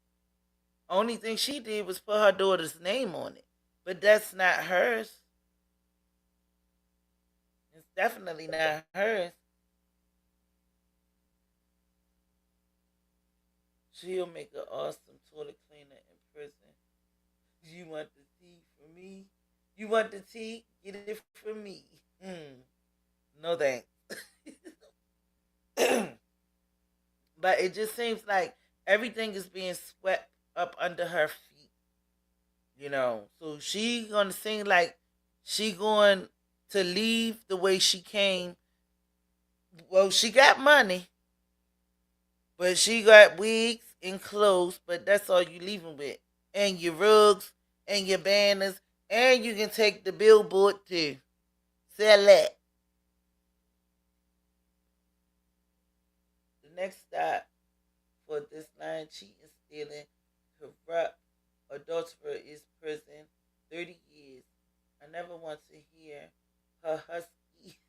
Only thing she did was put her daughter's name on it, but that's not hers. It's definitely not hers. She'll make an awesome toilet cleaner in prison. You want the tea from me? You want the tea? Get it from me. No thanks. But it just seems like everything is being swept up under her feet, you know. So she gonna seem like she going to leave the way she came. Well, she got money, but she got wigs and clothes, but that's all you leaving with. And your rugs and your banners, and you can take the billboard too. Sell that. The next stop for this line, cheating, stealing, corrupt, adulterer is prison, 30 years. I never want to hear her husky.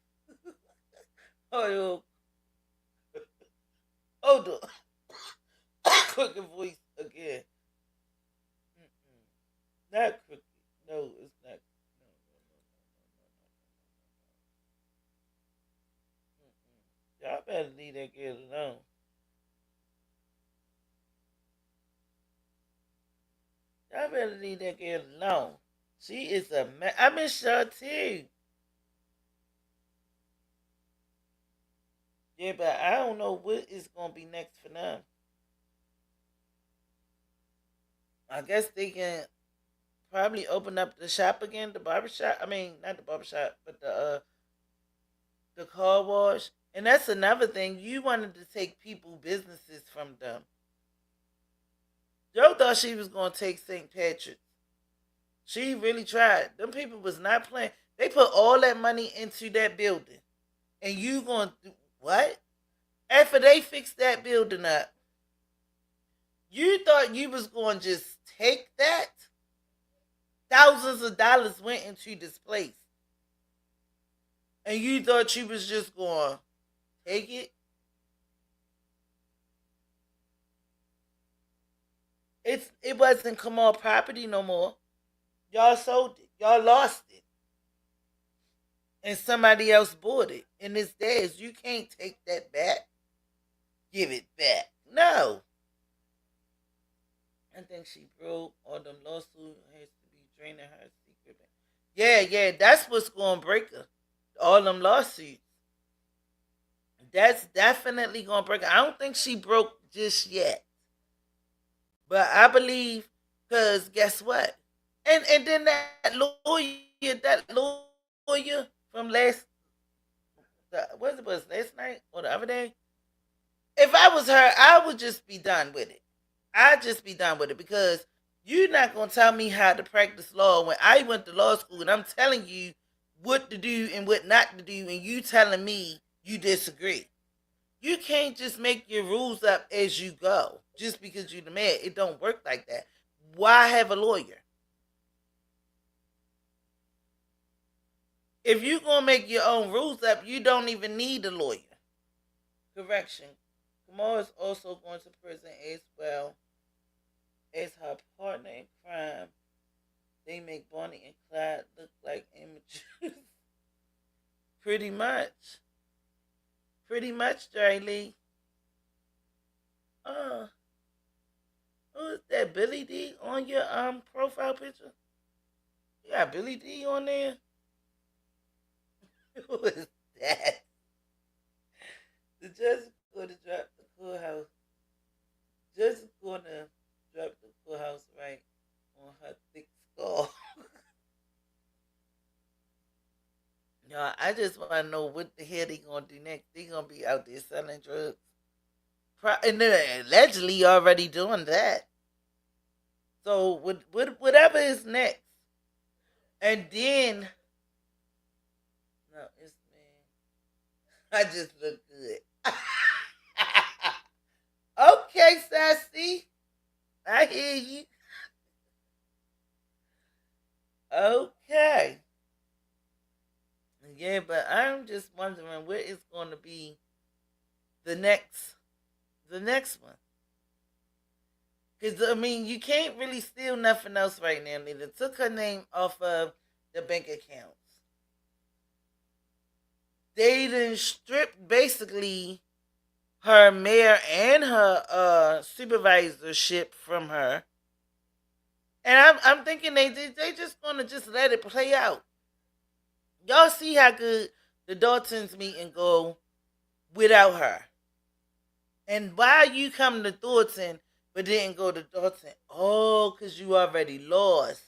Hold on. Crooked voice again. Not crooked. No, it's not. No. Y'all better leave that girl alone. Y'all better leave that girl alone. She is a man. I miss her too. Yeah, but I don't know what is going to be next for them. I guess they can probably open up the shop again, the barbershop. I mean, not the barbershop, but the car wash. And that's another thing. You wanted to take people businesses from them. Joe thought she was going to take St. Patrick's. She really tried. Them people was not playing. They put all that money into that building. And you going to... What? After they fixed that building up, you thought you was going to just take that? Thousands of dollars went into this place. And you thought you was just going to take it? It wasn't Kamal property no more. Y'all sold it. Y'all lost it. And somebody else bought it. And it's theirs. You can't take that back. Give it back. No. I think she broke all them lawsuits. Has to be draining her secret. Yeah, that's what's going to break her. All them lawsuits. That's definitely going to break her. I don't think she broke just yet. But I believe, because guess what? And then that lawyer from last night or the other day? If I was her, I would just be done with it. I'd just be done with it because you're not going to tell me how to practice law when I went to law school and I'm telling you what to do and what not to do and you telling me you disagree. You can't just make your rules up as you go just because you're the man. It don't work like that. Why have a lawyer? If you're going to make your own rules up, you don't even need a lawyer. Correction. Kamal is also going to prison as well as her partner in crime. They make Bonnie and Clyde look like amateurs. Pretty much. Pretty much, Jerry Lee. Who is that? Billy D on your profile picture? You got Billy D on there? Who is that? The judge is going to drop the courthouse. Judge is going to drop the courthouse right on her thick skull. Y'all, I just want to know what the hell they going to do next. They going to be out there selling drugs. And they're allegedly already doing that. So, whatever is next. And then... No, it's me. I just look good. Okay, Sassy. I hear you. Okay. Yeah, but I'm just wondering where is going to be the next one. Because, I mean, you can't really steal nothing else right now. They took her name off of the bank accounts. They done stripped basically her mayor and her supervisorship from her. And I'm thinking they just gonna just let it play out. Y'all see how good the Daltons meeting go without her. And why you come to Thornton but didn't go to Thornton? Oh, because you already lost.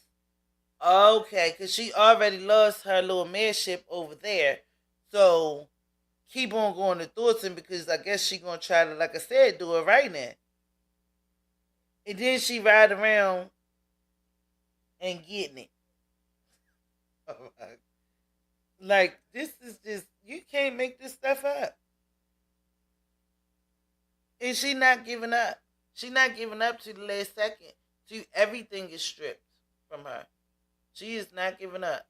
Okay, because she already lost her little mayorship over there. So keep on going to Thornton because I guess she going to try to, like I said, do it right now. And then she ride around and getting it. Like, this is just, you can't make this stuff up. And she not giving up. She not giving up to the last second. Everything is stripped from her. She is not giving up.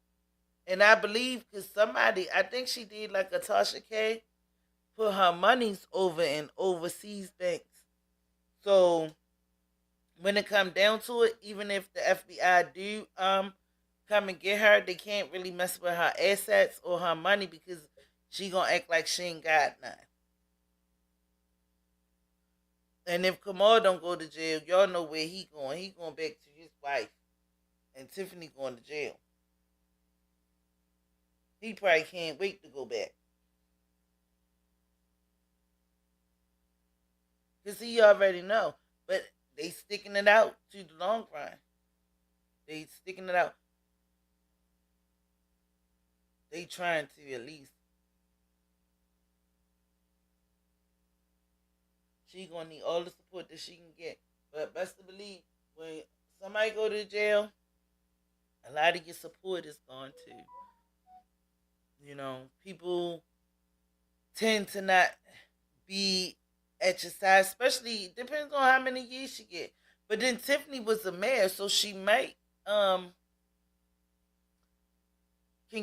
And I believe because somebody, I think she did like a Tasha K, put her monies over in overseas banks. So when it come down to it, even if the FBI do come and get her, they can't really mess with her assets or her money because she gonna act like she ain't got none. And if Kamal don't go to jail, y'all know where he going. He going back to his wife. And Tiffany going to jail. He probably can't wait to go back. Because he already know. But they sticking it out to the long run. They sticking it out. They trying to at least. She gonna need all the support that she can get. But best to believe, when somebody go to jail, a lot of your support is gone too. You know, people tend to not be at your side, especially depends on how many years she get. But then Tiffany was a mayor, so she might can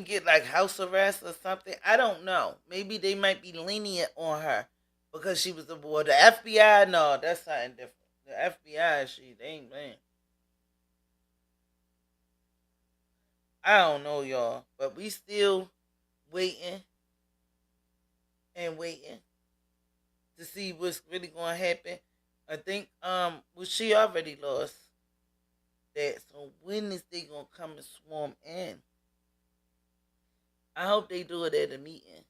get like house arrest or something. I don't know. Maybe they might be lenient on her because she was a boy. The FBI, no, that's something different. The FBI, they ain't playing. I don't know, y'all, but we still waiting and waiting to see what's really going to happen. I think well, she already lost that. So when is they going to come and swarm in? I hope they do it at a meeting.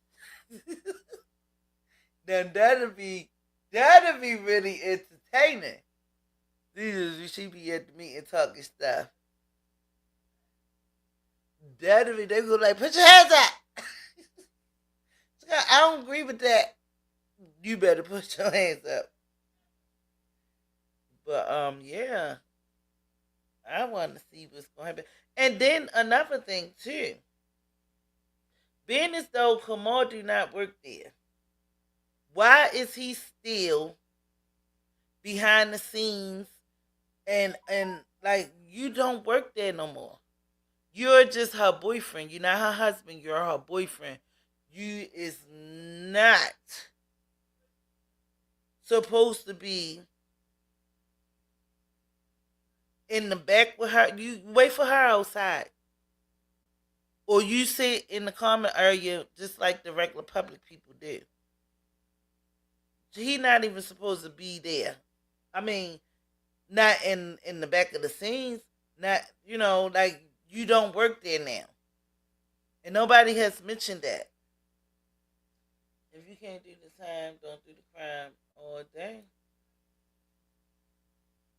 Then that'll be really entertaining. She be at the meeting talking stuff. That'll be, they go like, put your hands up. I don't agree with that. You better put your hands up. But yeah, I want to see what's going to happen. And then another thing too, being as though Kamal do not work there, why is he still behind the scenes and like you don't work there no more? You're just her boyfriend. You're not her husband. You're her boyfriend. You is not supposed to be in the back with her. You wait for her outside. Or you sit in the common area just like the regular public people do. He not even supposed to be there. I mean, not in the back of the scenes. Not, like you don't work there now. And nobody has mentioned that. If you can't do the time, don't do the crime all day.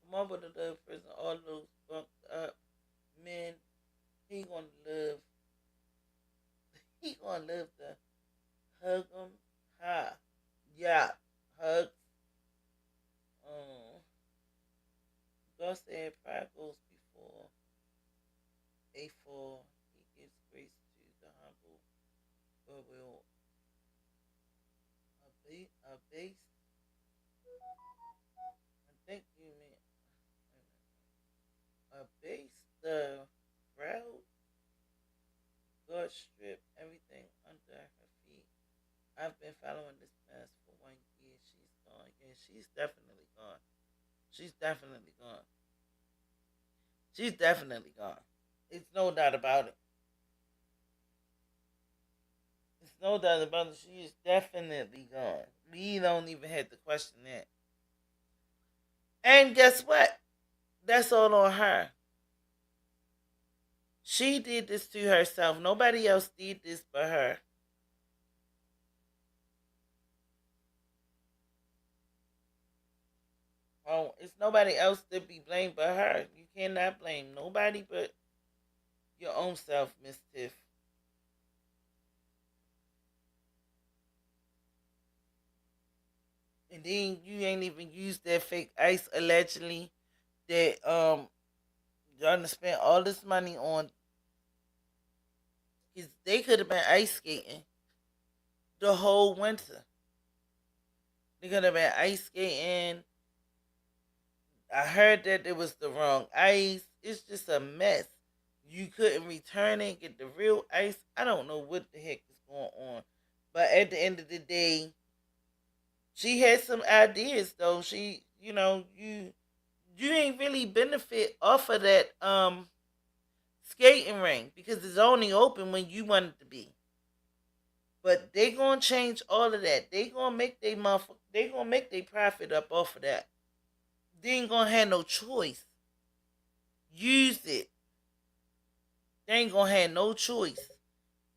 Come on with the little prison, all those bunked up men. He gonna live to hug them high. Yeah, hug. God said pride goes before a fall. He gives grace to the humble, but will abase. I think you meant abase the proud. God stripped everything under her feet. I've been following this mess for 1 year. She's gone. Yeah, she's definitely gone. She's definitely gone. She's definitely gone. It's no doubt about it. It's no doubt about it. She is definitely gone. We don't even have to question that. And guess what? That's all on her. She did this to herself. Nobody else did this but her. Oh, it's nobody else to be blamed but her. You cannot blame nobody but your own self, Miss Tiff. And then you ain't even used that fake ice allegedly that y'all done spent all this money on. Cause they could have been ice skating the whole winter. They could have been ice skating. I heard that it was the wrong ice. It's just a mess. You couldn't return it, get the real ice. I don't know what the heck is going on. But at the end of the day, she had some ideas though. She, you ain't really benefit off of that skating rink because it's only open when you want it to be. But they gonna change all of that. They gonna make their profit up off of that. They ain't gonna have no choice. Use it. They ain't gonna have no choice.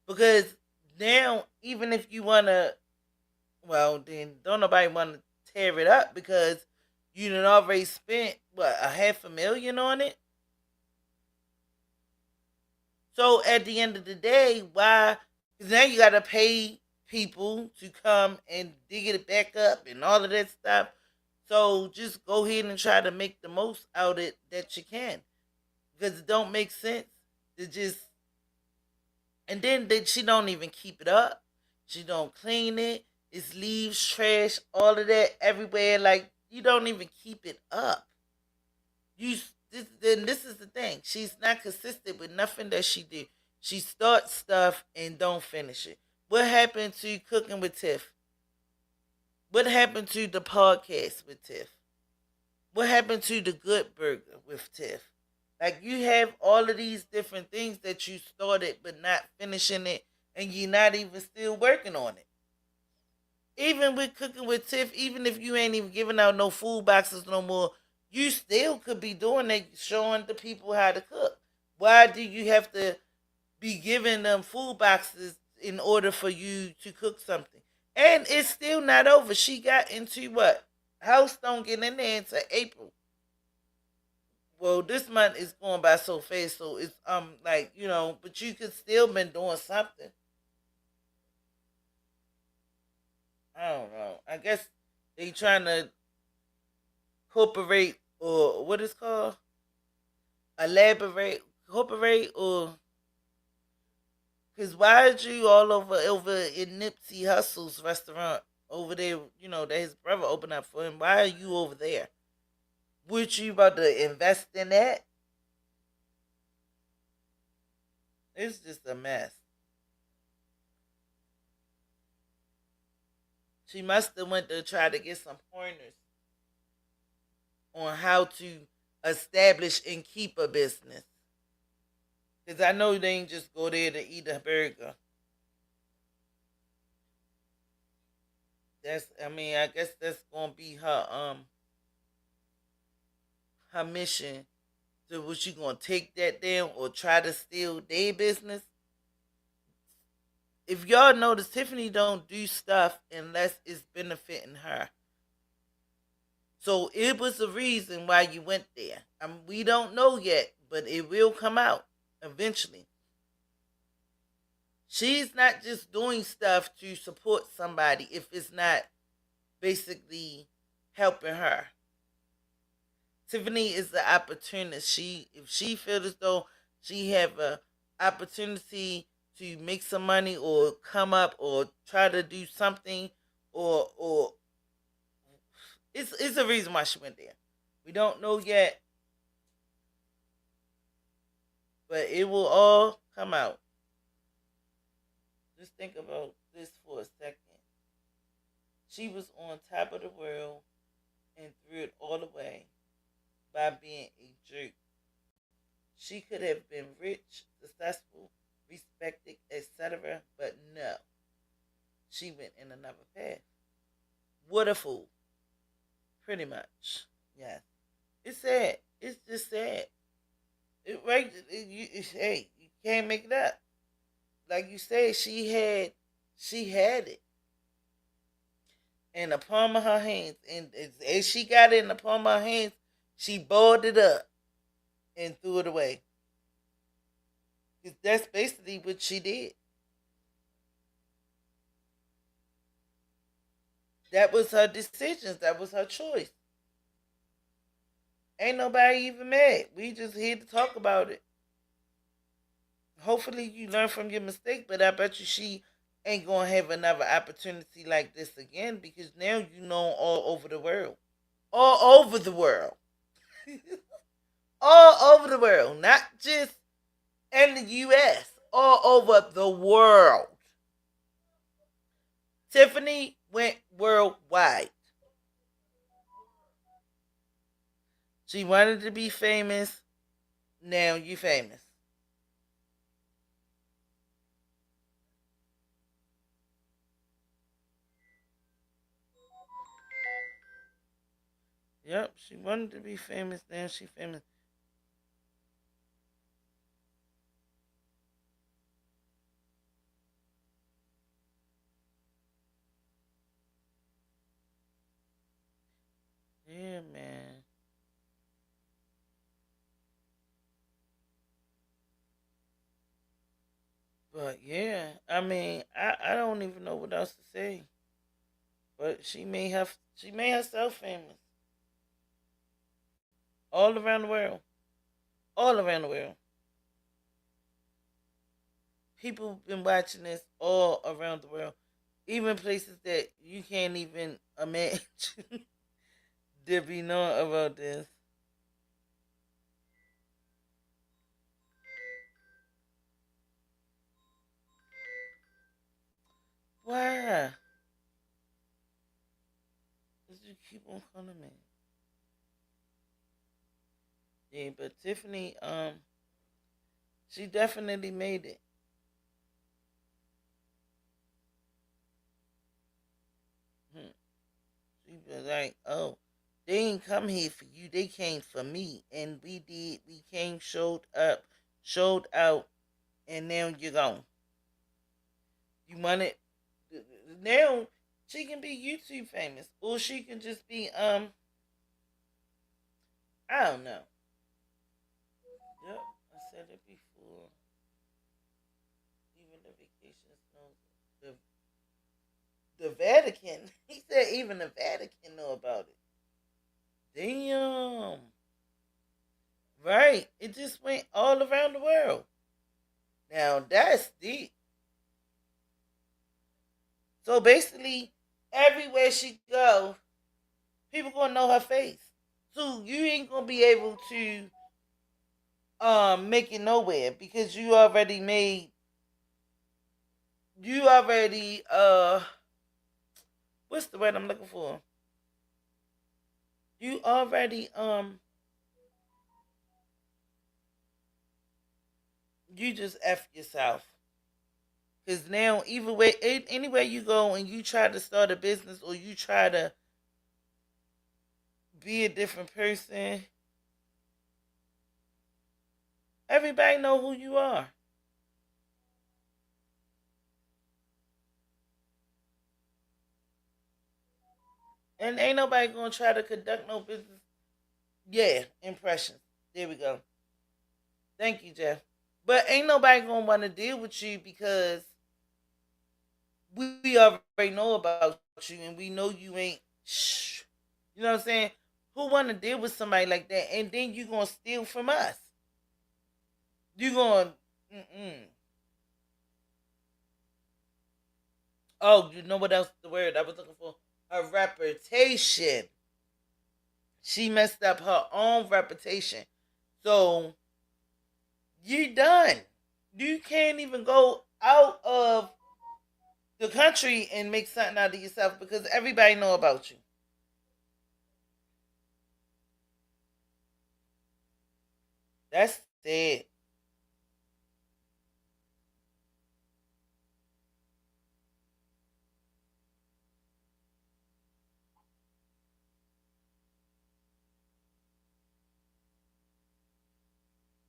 Because now, even if you wanna, well, then don't nobody wanna tear it up because you done already spent what, $500,000 on it? So at the end of the day, why? Because now you gotta pay people to come and dig it back up and all of that stuff. So just go ahead and try to make the most out of it that you can. Because it don't make sense to just, and then she don't even keep it up. She don't clean it. It's leaves, trash, all of that everywhere. Like, you don't even keep it up. This is the thing. She's not consistent with nothing that she do. She starts stuff and don't finish it. What happened to Cooking with Tiff? What happened to the podcast with Tiff? What happened to the Good Burger with Tiff? Like, you have all of these different things that you started but not finishing it, and you're not even still working on it. Even with Cooking with Tiff, even if you ain't even giving out no food boxes no more, you still could be doing it, showing the people how to cook. Why do you have to be giving them food boxes in order for you to cook something? And it's still not over. She got into what? House don't get in there until April. Well, this month is going by so fast, so it's but you could still been doing something. I don't know. I guess they trying to incorporate, or what it's called? Incorporate, or because why is you all over in Nipsey Hussle's restaurant over there? That his brother opened up for him. Why are you over there? What, you about to invest in that? It's just a mess. She must have went to try to get some pointers on how to establish and keep a business. Because I know they ain't just go there to eat a burger. I guess that's gonna be her mission. So was she gonna take that down or try to steal their business? If y'all notice, Tiffany don't do stuff unless it's benefiting her. So it was the reason why you went there. We don't know yet, but it will come out eventually. She's not just doing stuff to support somebody if it's not basically helping her. Tiffany is the opportunist. If she feels as though she have a opportunity to make some money or come up or try to do something, or it's a reason why she went there. We don't know yet, but it will all come out. Just think about this for a second. She was on top of the world and threw it all away by being a jerk. She could have been rich, successful, respected, etc., but no. She went in another path. What a fool. Pretty much. Yes. It's sad. It's just sad. Hey, you can't make it up. Like you said, she had it. in the palm of her hands. And as she got it in the palm of her hands, she balled it up and threw it away. 'Cause that's basically what she did. That was her decisions. That was her choice. Ain't nobody even mad. We just here to talk about it. Hopefully you learn from your mistake, but I bet you she ain't gonna have another opportunity like this again, because now you know all over the world. All over the world. All over the world. Not just in the US. All over the world. Tiffany went worldwide. She wanted to be famous. Now you famous. Yep, she wanted to be famous. Now she famous. Yeah, man. But yeah, I mean, I don't even know what else to say. But she made herself famous all around the world. All around the world. People been watching this all around the world. Even places that you can't even imagine to be knowing about this. Why? Because you keep on calling me. Yeah, but Tiffany, she definitely made it. Hmm. She was like, oh, they ain't come here for you. They came for me. And we did. We came, showed up, showed out, and now you're gone. You want it. Now she can be YouTube famous. Or she can just be, I don't know. Yep, I said it before. Even the vacation knows the Vatican. He said even the Vatican know about it. Damn. Right. It just went all around the world. Now that's deep. So basically, everywhere she go, people gonna know her face. So you ain't gonna be able to make it nowhere because you already what's the word I'm looking for? You already you just F yourself. Cause now either way anywhere you go and you try to start a business or you try to be a different person, everybody know who you are. And ain't nobody gonna try to conduct no business. Yeah, impressions. There we go. Thank you, Jeff. But ain't nobody gonna want to deal with you because we already know about you and we know you ain't. Shh. You know what I'm saying? Who want to deal with somebody like that? And then you gonna steal from us? You gonna? Mm-mm. Oh, you know what else? The word I was looking for? Her reputation. She messed up her own reputation. So you done. You can't even go out of the country and make something out of yourself because everybody know about you. That's it.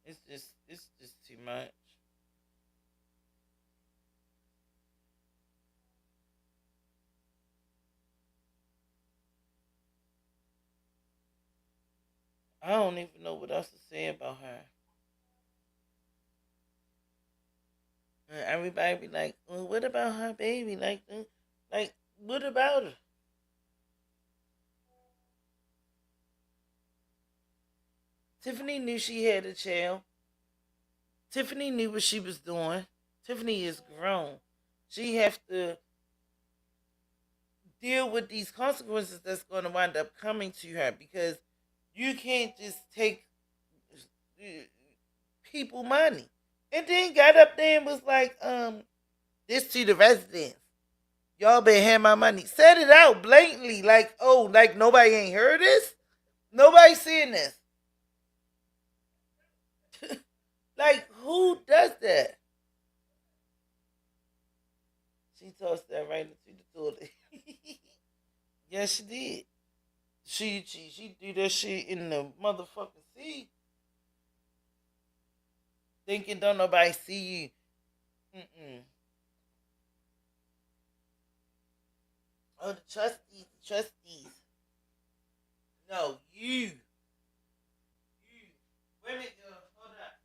It's just too much. I don't even know what else to say about her. And everybody be like, well, what about her baby? Like, what about her? Tiffany knew she had a child. Tiffany knew what she was doing. Tiffany is grown. She have to deal with these consequences that's going to wind up coming to her because you can't just take uh, people money. And then got up there and was like, this to the residents. Y'all been having my money. Said it out blatantly, like, oh, like nobody ain't heard this? Nobody seeing this. Like, who does that? She tossed that right into the toilet. Yes, she did. She do that shit in the motherfucking sea. Thinking don't nobody see you. Mm-mm. Oh, the trustees. No, you. Wait a minute, hold up.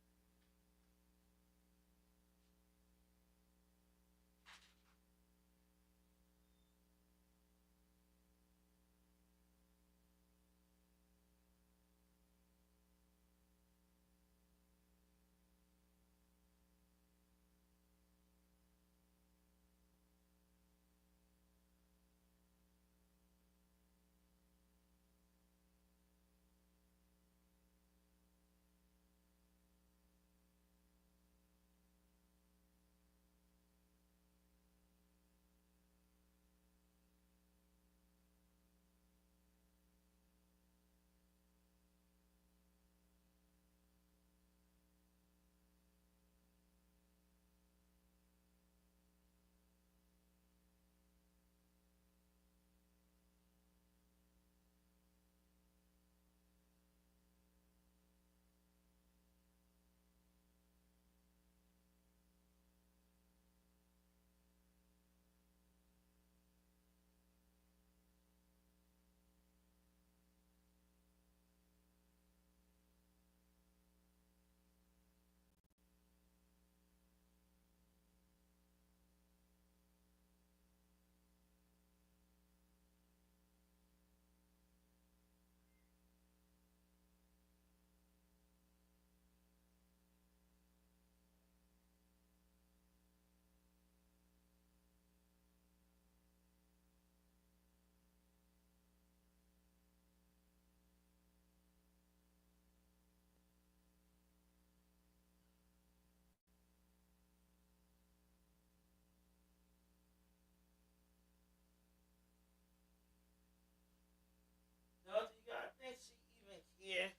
No, do y'all think she even care?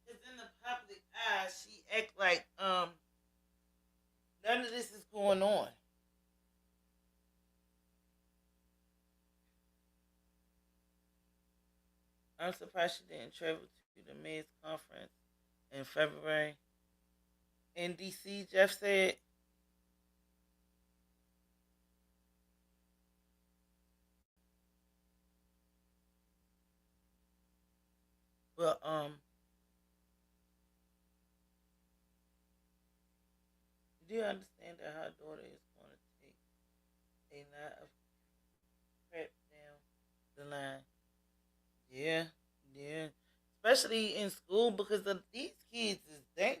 Because in the public eye, she act like none of this is going on. I'm surprised she didn't travel to the men's conference in February. In DC, Jeff said, well, do you understand that her daughter is going to take a lot of crap down the line? Yeah, yeah. Especially in school because of these kids is they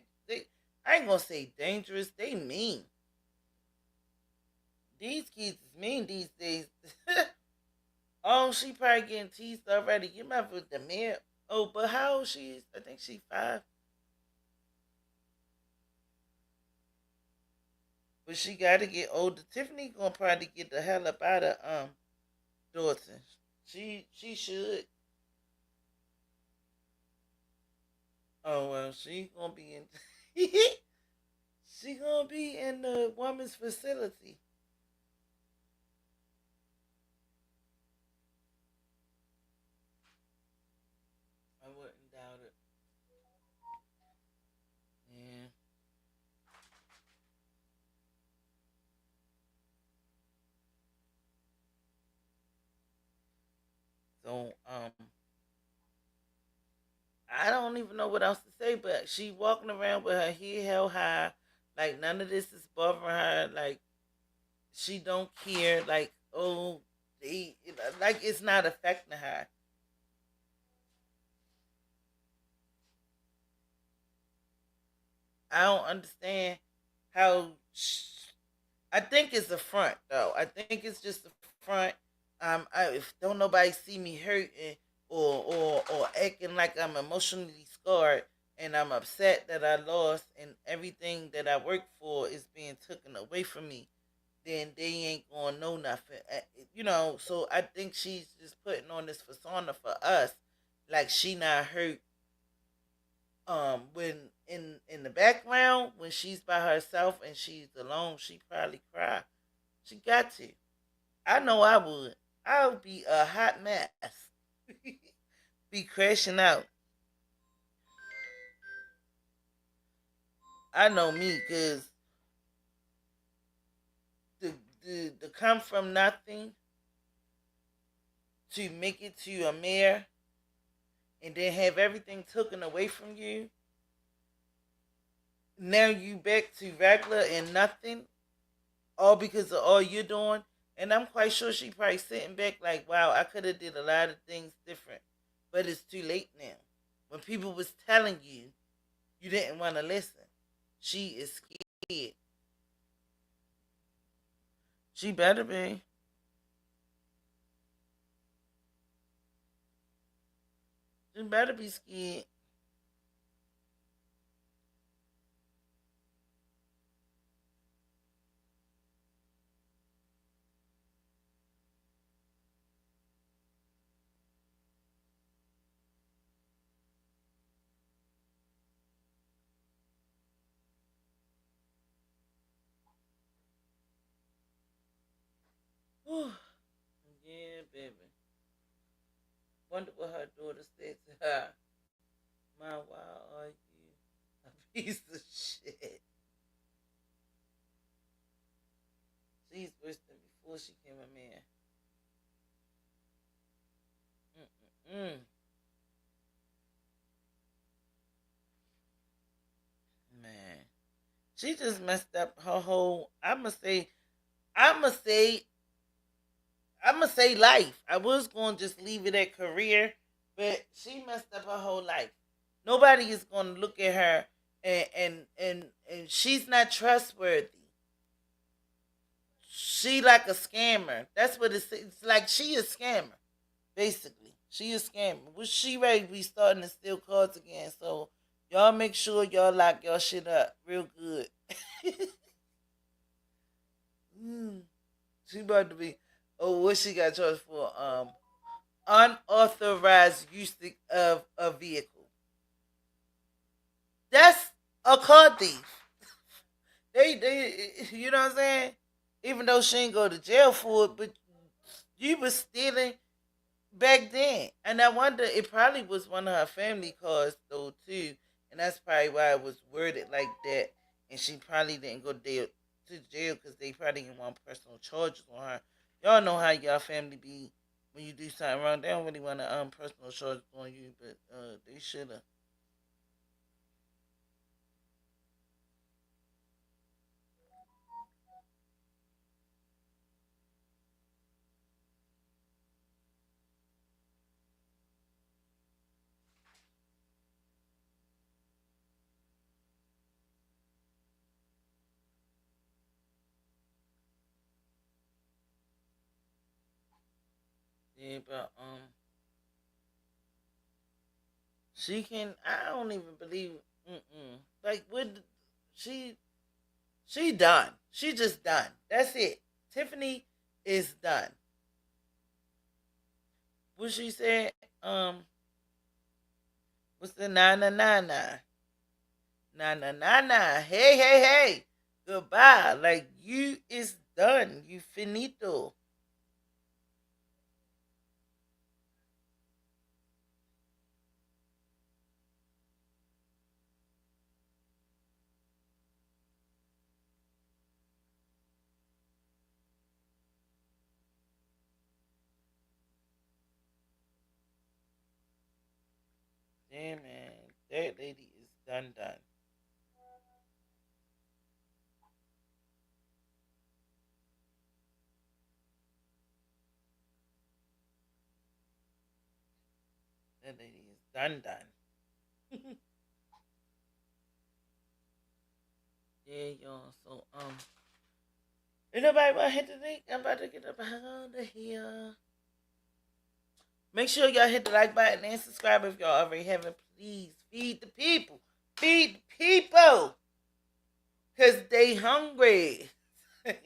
I ain't gonna say dangerous, they mean. These kids is mean these days. Oh, she probably getting teased already. You remember the man? Oh, but how old she is? I think she 5. But she gotta get older. Tiffany gonna probably get the hell up out of Thornton. She should. Oh well, she gonna be in. She gonna be in the woman's facility. I wouldn't doubt it. Yeah. So I I don't even know what else to say, but she walking around with her head held high, like none of this is bothering her, like she don't care, like oh, like it's not affecting her. I don't understand how. I think it's the front though. I think it's just the front. If don't nobody see me hurting or acting like I'm emotionally scarred and I'm upset that I lost and everything that I worked for is being taken away from me, then they ain't gonna know nothing. So I think she's just putting on this persona for us, like she not hurt. When in the background, when she's by herself and she's alone, she probably cry. She got to. I know I would. I would be a hot mess. Be crashing out. I know me, cause the come from nothing to make it to a mayor and then have everything taken away from you. Now you back to regular and nothing, all because of all you're doing. And I'm quite sure she probably sitting back like, wow, I could have did a lot of things different, but it's too late now. When people was telling you, you didn't want to listen. She is scared. She better be. She better be scared. Whew. Yeah, baby. Wonder what her daughter said to her. Ma, why are you a piece of shit? She's worse than before she came a man. Mm-mm-mm. Man. She just messed up her whole, I'ma say life. I was going to just leave it at career, but she messed up her whole life. Nobody is going to look at her and she's not trustworthy. She like a scammer. That's what it's like. She a scammer, basically. She a scammer. Well, she ready to be starting to steal cards again. So y'all make sure y'all lock y'all shit up real good. Mm. She about to be. Oh, what she got charged for? Unauthorized use of a vehicle. That's a car thief. You know what I'm saying? Even though she ain't go to jail for it, but you was stealing back then. And I wonder, it probably was one of her family cars though too, and that's probably why it was worded like that. And she probably didn't go to jail because they probably didn't want personal charges on her. Y'all know how y'all family be when you do something wrong. They don't really want to personal charges on you, but they should have. Yeah, but she can. I don't even believe. Like what? She she done. She just done. That's it. Tiffany is done. What she said? What's the na? Na. Hey. Goodbye. Like you is done. You finito. Yeah, man. That lady is done. That lady is done. Yeah, y'all. So, if nobody want to hit the link, I'm about to get up out of here. Make sure y'all hit the like button and subscribe if y'all already haven't. Please feed the people. Feed the people. Because they hungry. Them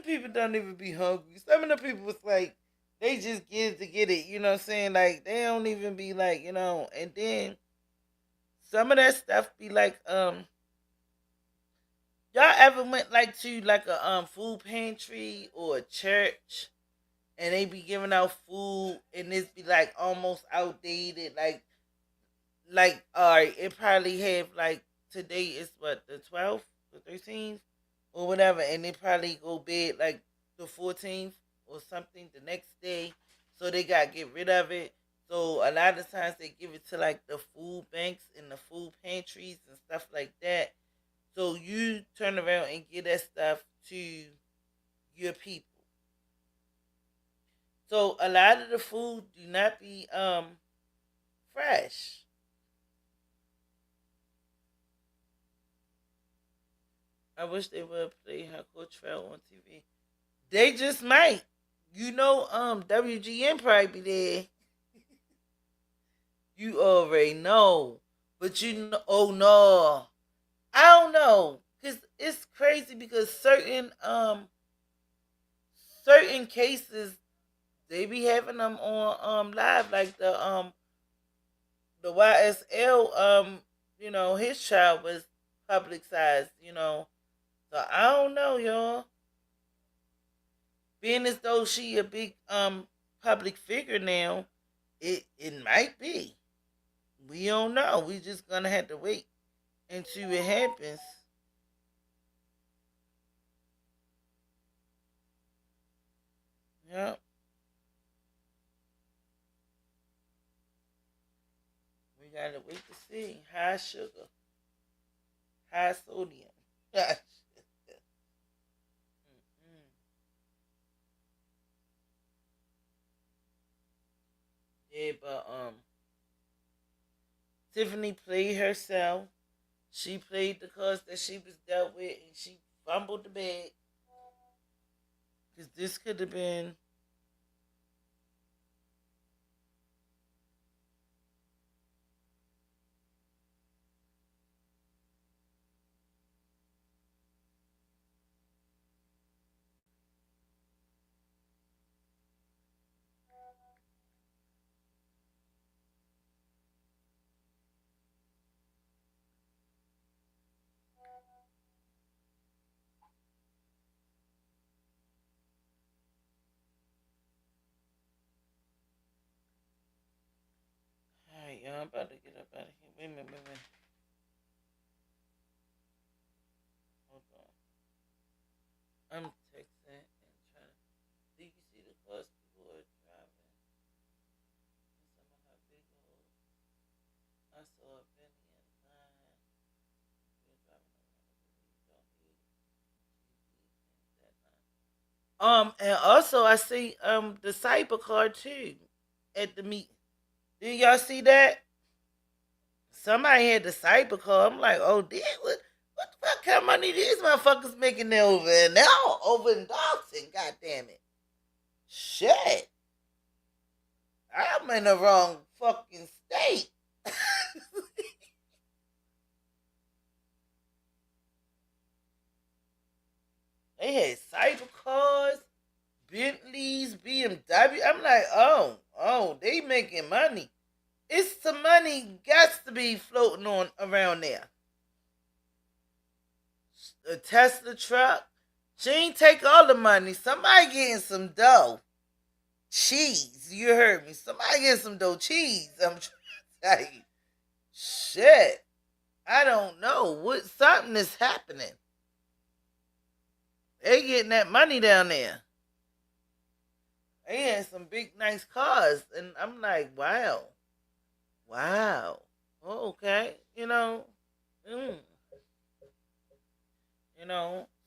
people don't even be hungry. Some of the people was like, they just get it to get it. You know what I'm saying? Like, they don't even be like, you know. And then some of that stuff be like, y'all ever went like to like a food pantry or a church and they be giving out food and this be like almost outdated, like alright, it probably have like today is what, the 12th, the 13th or whatever, and they probably go bed like the 14th or something the next day, so they gotta get rid of it. So a lot of times they give it to like the food banks and the food pantries and stuff like that. So you turn around and give that stuff to your people. So a lot of the food do not be fresh. I wish they would play her Coachella on TV. They just might. You know, WGN probably be there. You already know. But you know, oh no. I don't know. Cause it's crazy because certain cases they be having them on live, like the YSL, you know, his child was publicized, you know. So I don't know, y'all. Being as though she a big public figure now, it might be. We don't know. We just gonna have to wait until it happens. Yep. We gotta wait to see. High sugar, high sodium. Yeah, but Tiffany played herself. She played the cards that she was dealt with, and she fumbled the bag. Because this could have been. Alright, y'all, I'm about to get up out of here. Wait a minute. Hold on. I'm texting and trying to. Do you see the cars people are driving? And some of her big old. I saw a Benny in line. You're driving around with you don't need TV in that line. And also I see the cyber car too at the meet. Did y'all see that? Somebody had the cyber car. I'm like, oh, what the fuck kind of money these motherfuckers making there over there now? Over in Dawson, god damn it. Shit. I'm in the wrong fucking state. They had cyber cars, Bentleys, BMW. I'm like, oh, they making money. It's some money got to be floating on around there. A Tesla truck. She ain't take all the money. Somebody getting some dough. Cheese. You heard me. Somebody getting some dough. Cheese. I'm trying to tell you. Shit. I don't know. Something is happening. They getting that money down there. They had some big, nice cars. And I'm like, wow. Wow. Oh, okay. Mm,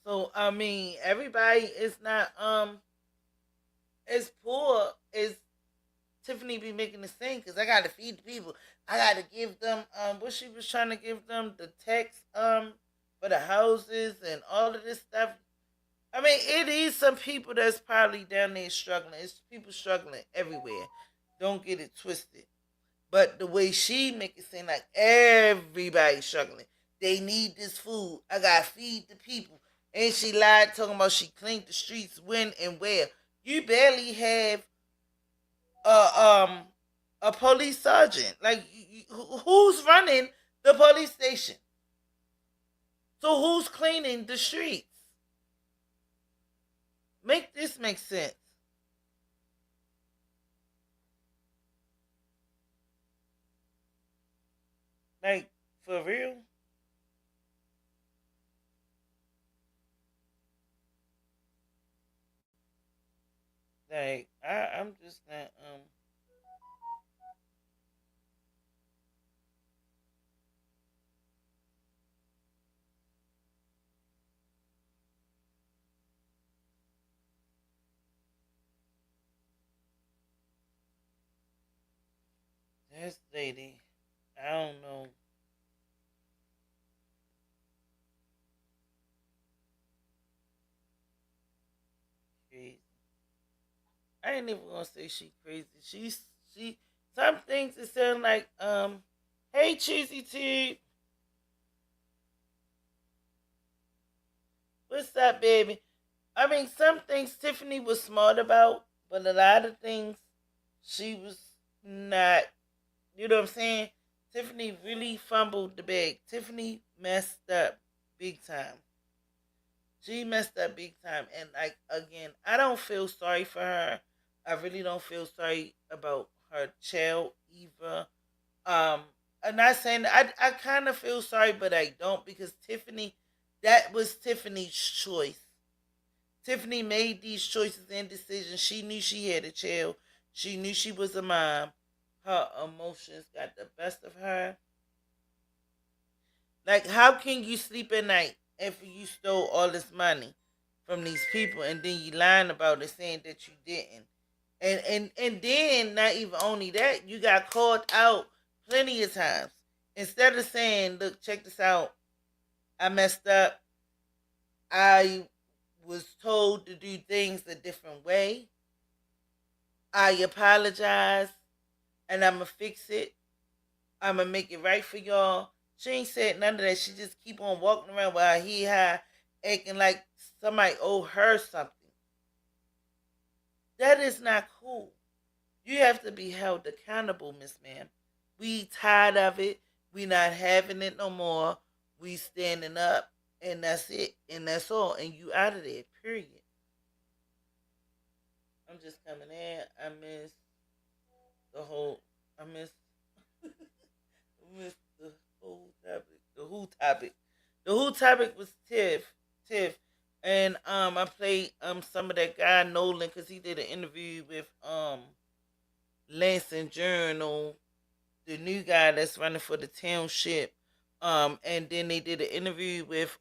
So I mean, everybody is not as poor as Tiffany be making it seem. Because I got to feed the people. I got to give them what she was trying to give them, the tax for the houses and all of this stuff. I mean, it is some people that's probably down there struggling. It's people struggling everywhere. Don't get it twisted. But the way she make it seem like everybody's struggling. They need this food. I gotta feed the people. And she lied talking about she cleaned the streets when and where. You barely have a a police sergeant. Like who's running the police station? So who's cleaning the streets? Make this make sense. Like, for real? Like, I'm just not, this lady, I don't know. Crazy. I ain't even gonna say she crazy. She, some things it sound like, hey, Cheesy T, what's up, baby? I mean, some things Tiffany was smart about, but a lot of things she was not. You know what I'm saying? Tiffany really fumbled the bag. Tiffany messed up big time. She messed up big time. And like again, I don't feel sorry for her. I really don't feel sorry about her child either. I'm not saying I kind of feel sorry, but I don't because Tiffany, that was Tiffany's choice. Tiffany made these choices and decisions. She knew she had a child. She knew she was a mom. Her emotions got the best of her. Like, how can you sleep at night after you stole all this money from these people and then you lying about it saying that you didn't? And then not even only that, you got called out plenty of times. Instead of saying, look, check this out, I messed up. I was told to do things a different way. I apologize and I'ma fix it. I'ma make it right for y'all. She ain't said none of that. She just keep on walking around while he high, acting like somebody owe her something. That is not cool. You have to be held accountable, Miss Ma'am. We tired of it. We not having it no more. We standing up, and that's it, and that's all. And you out of there. Period. I'm just coming in. I miss the whole. I miss. I miss the whole topic. The who topic. The who topic was Tiff, and I played some of that guy Nolan because he did an interview with Lance and Journal, the new guy that's running for the township. And then they did an interview with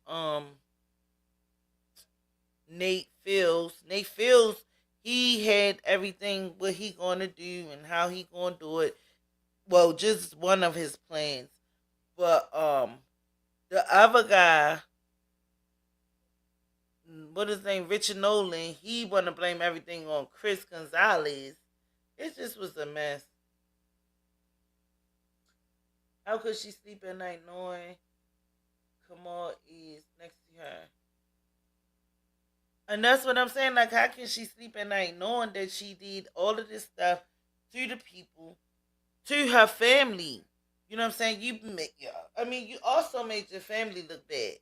Nate Fields. Nate Fields, he had everything what he gonna do and how he gonna do it. Well, just one of his plans. But the other guy, what his name, Richard Nolan, he wanna blame everything on Chris Gonzalez. It just was a mess. How could she sleep at night knowing Kamal is next to her? And that's what I'm saying. Like, how can she sleep at night knowing that she did all of this stuff to the people, to her family? You know what I'm saying? You also made your family look bad.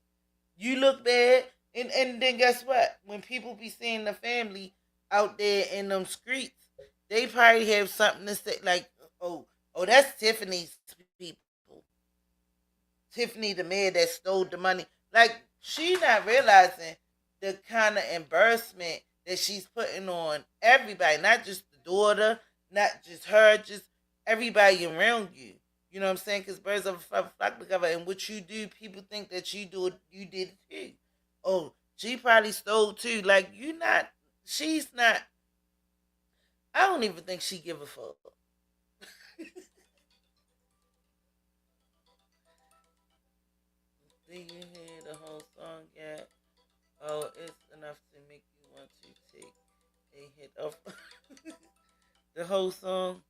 You look bad, and then guess what? When people be seeing the family out there in them streets, they probably have something to say, like, oh, that's Tiffany's people. Tiffany, the man that stole the money. Like, she not realizing the kind of embarrassment that she's putting on everybody, not just the daughter, not just her, just everybody around you. You know what I'm saying? Because birds of a feather flock together, and what you do, people think that you do it, you did it too. Oh, she probably stole too. Like, she's not, I don't even think she give a fuck. Do you hear the whole song yet? Oh, it's enough to make you want to take a hit of the whole song.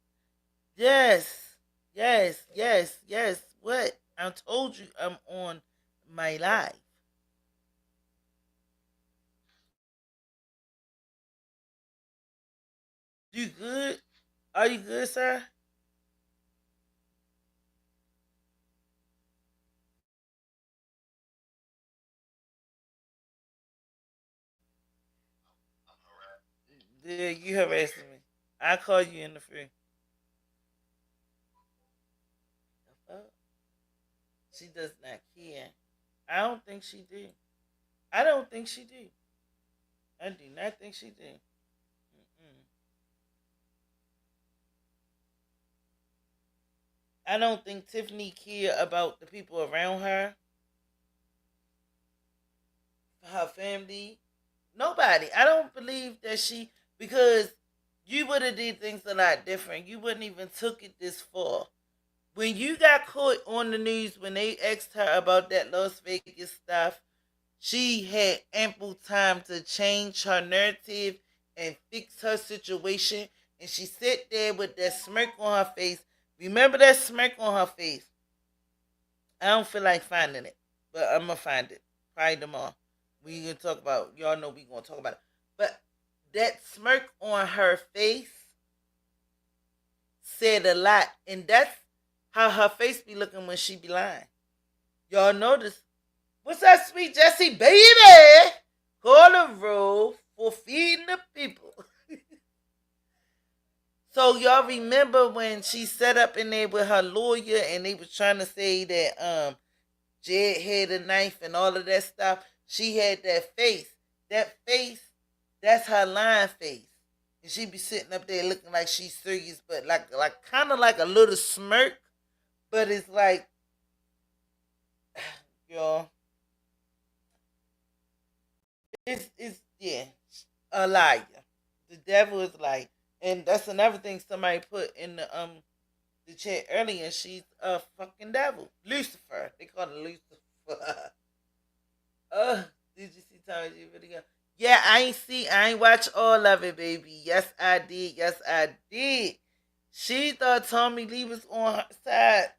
Yes, yes, yes, yes. What? I told you I'm on my live. You good? Are you good, sir? Yeah, you harassing me. I call you in the free. The fuck? She does not care. I don't think she do. I don't think she do. I do not think she do. Mm-mm. I don't think Tiffany care about the people around her, her family, nobody. I don't believe that because you would have did things a lot different. You wouldn't even took it this far. When you got caught on the news when they asked her about that Las Vegas stuff, she had ample time to change her narrative and fix her situation. And she sat there with that smirk on her face. Remember that smirk on her face? I don't feel like finding it, but I'm gonna find it probably tomorrow. We gonna talk about. Y'all know we gonna talk about it. But that smirk on her face said a lot, and that's how her face be looking when she be lying. Y'all notice? What's that, sweet Jessie, baby? Call the roll for feeding the people. So y'all remember when she sat up in there with her lawyer and they was trying to say that Jed had a knife and all of that stuff? She had that face. That face, that's her lying face. And she be sitting up there looking like she's serious, but like kind of like a little smirk. But it's like, y'all, it's yeah, a liar. The devil is like, and that's another thing somebody put in the chat earlier. She's a fucking devil, Lucifer. They call it Lucifer. Did you see Tommy G video? Yeah, I ain't watch all of it, baby. Yes, I did. Yes, I did. She thought Tommy Lee was on her side.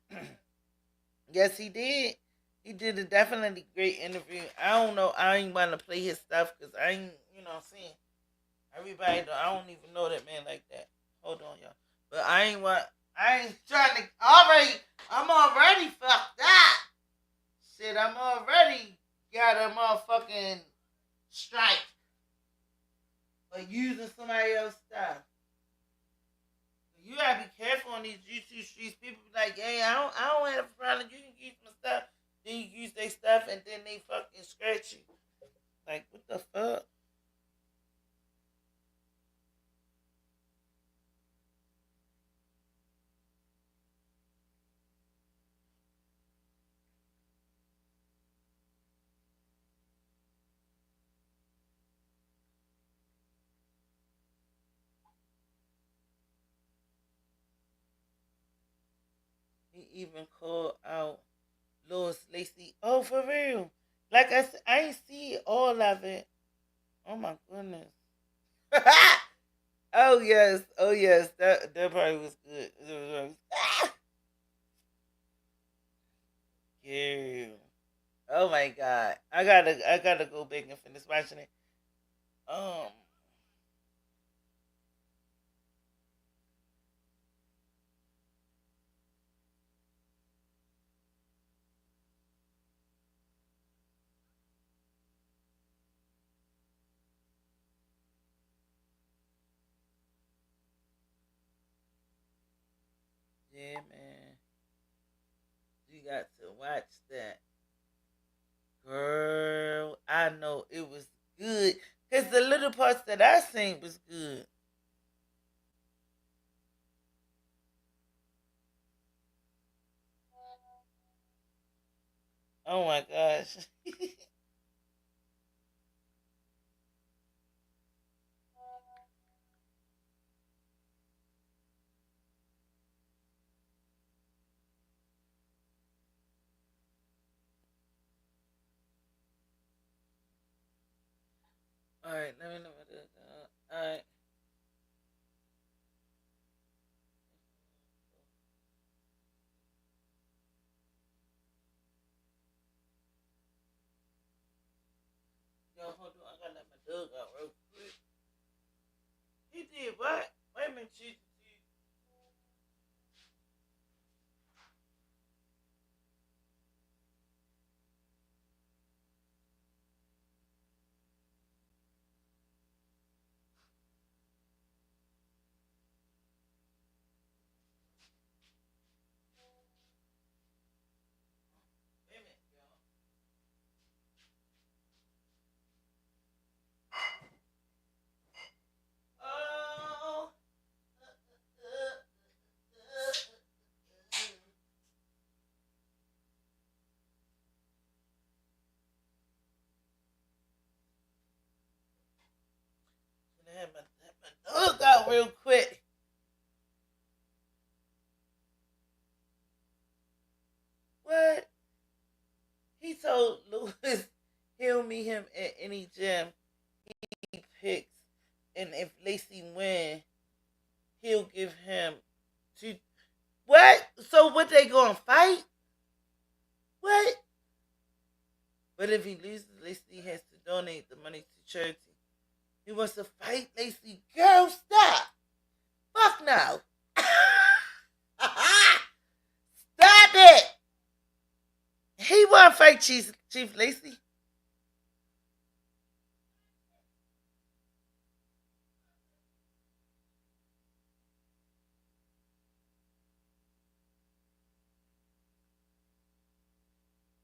Yes, he did. He did a definitely great interview. I don't know. I ain't want to play his stuff because I ain't, what I'm saying. Everybody, I don't even know that man like that. Hold on, y'all. But I ain't trying to, I'm already fucked up. Shit, I'm already got a motherfucking strike for using somebody else's stuff. You gotta be careful on these YouTube streets. People be like, hey, I don't have a problem. You can use my stuff. Then you use their stuff and then they fucking scratch you. Like, what the fuck? He even called out Lois Lacey. Oh, for real. Like I said, I ain't see all of it. Oh my goodness. Oh yes. Oh yes. That probably was good. Yeah. Oh my god. I gotta go back and finish watching it. Um yeah, man. You got to watch that. Girl, I know it was good. Cause the little parts that I seen was good. Oh my gosh. All right, let me know what this. All right. Yo, hold on. I gotta let my dog out real quick. He did what? Wait a minute, Jesus. Wait a minute, y'all. Oh. Let my dog out real quick. What? He told Lewis he'll meet him at any gym he picks, and if Lacey win, he'll give him two. What? So what? They gonna fight? What? But if he loses, Lacey has to donate the money to charity. He wants to fight Lacey. Girl, stop! Fuck no! Stop it! He want to fight Chief Lacey.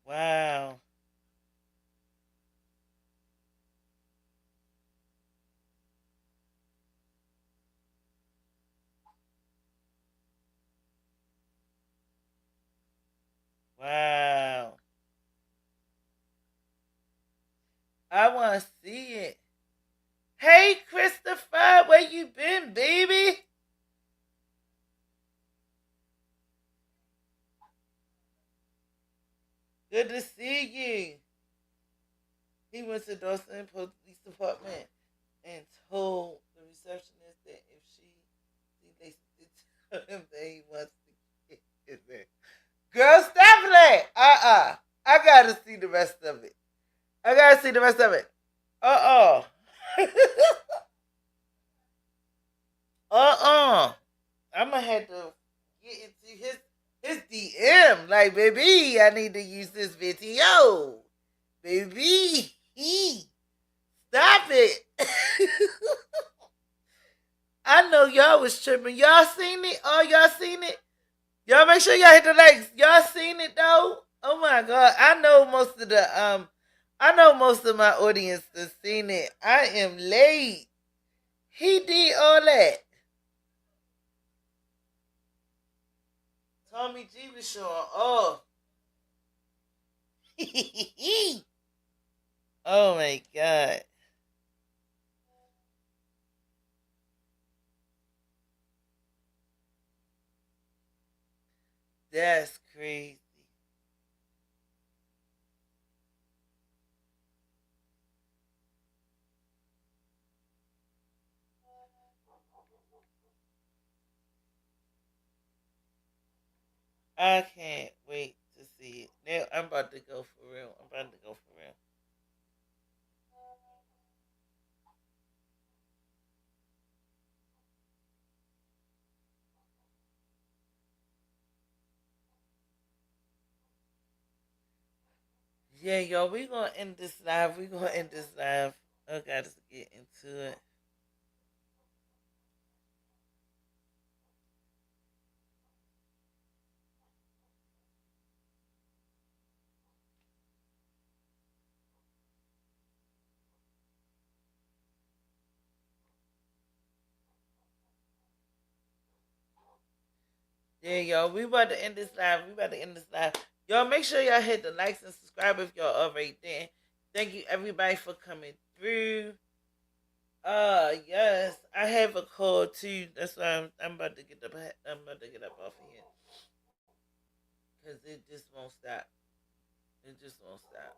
Wow. Wow. I want to see it. Hey, Christopher, where you been, baby? Good to see you. He went to Dawson Police Department and told the receptionist that if she they tell him that he wants to get there. Girl, Stephanie! I gotta see the rest of it. I gotta see the rest of it. I'm gonna have to get into his DM. Like, baby, I need to use this video. Baby, stop it. I know y'all was tripping. Y'all seen it? Oh, y'all seen it? Y'all make sure y'all hit the likes. Y'all seen it though? Oh my god. I know most of my audience has seen it. I am late. He did all that. Tommy G was showing off. Oh my god. That's crazy. I can't wait to see it. Now I'm about to go for real. Yeah, y'all, we gonna end this live. I gotta get into it. Yeah, y'all, we about to end this live. Y'all make sure y'all hit the likes and subscribe if y'all already did. Thank you everybody for coming through. Yes, I have a call too. That's why I'm about to get up. I'm about to get up off of here because it just won't stop. It just won't stop.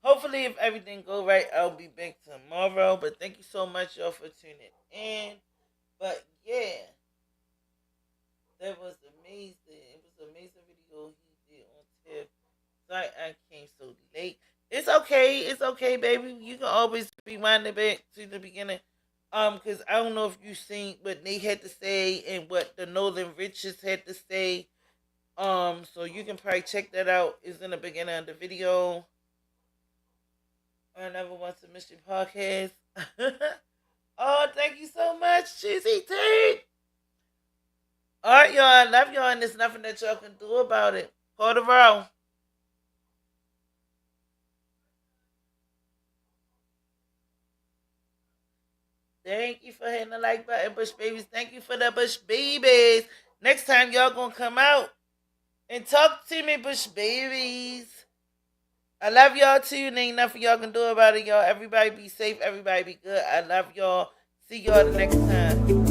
Hopefully, if everything go right, I'll be back tomorrow. But thank you so much, y'all, for tuning in. But yeah, that was amazing. It was an amazing video he did on Tiff. Sorry I came so late. It's okay. It's okay, baby. You can always rewind it back to the beginning. Because I don't know if you seen what they had to say and what the Northern Riches had to say. So you can probably check that out. It's in the beginning of the video. I never want to miss your podcast. Oh, thank you so much, Cheesy T. Alright, y'all. I love y'all, and there's nothing that y'all can do about it. Call the row. Thank you for hitting the like button, Bush Babies. Thank you for the Bush Babies. Next time, y'all gonna come out and talk to me, Bush Babies. I love y'all too, and ain't nothing y'all can do about it, y'all. Everybody be safe. Everybody be good. I love y'all. See y'all the next time.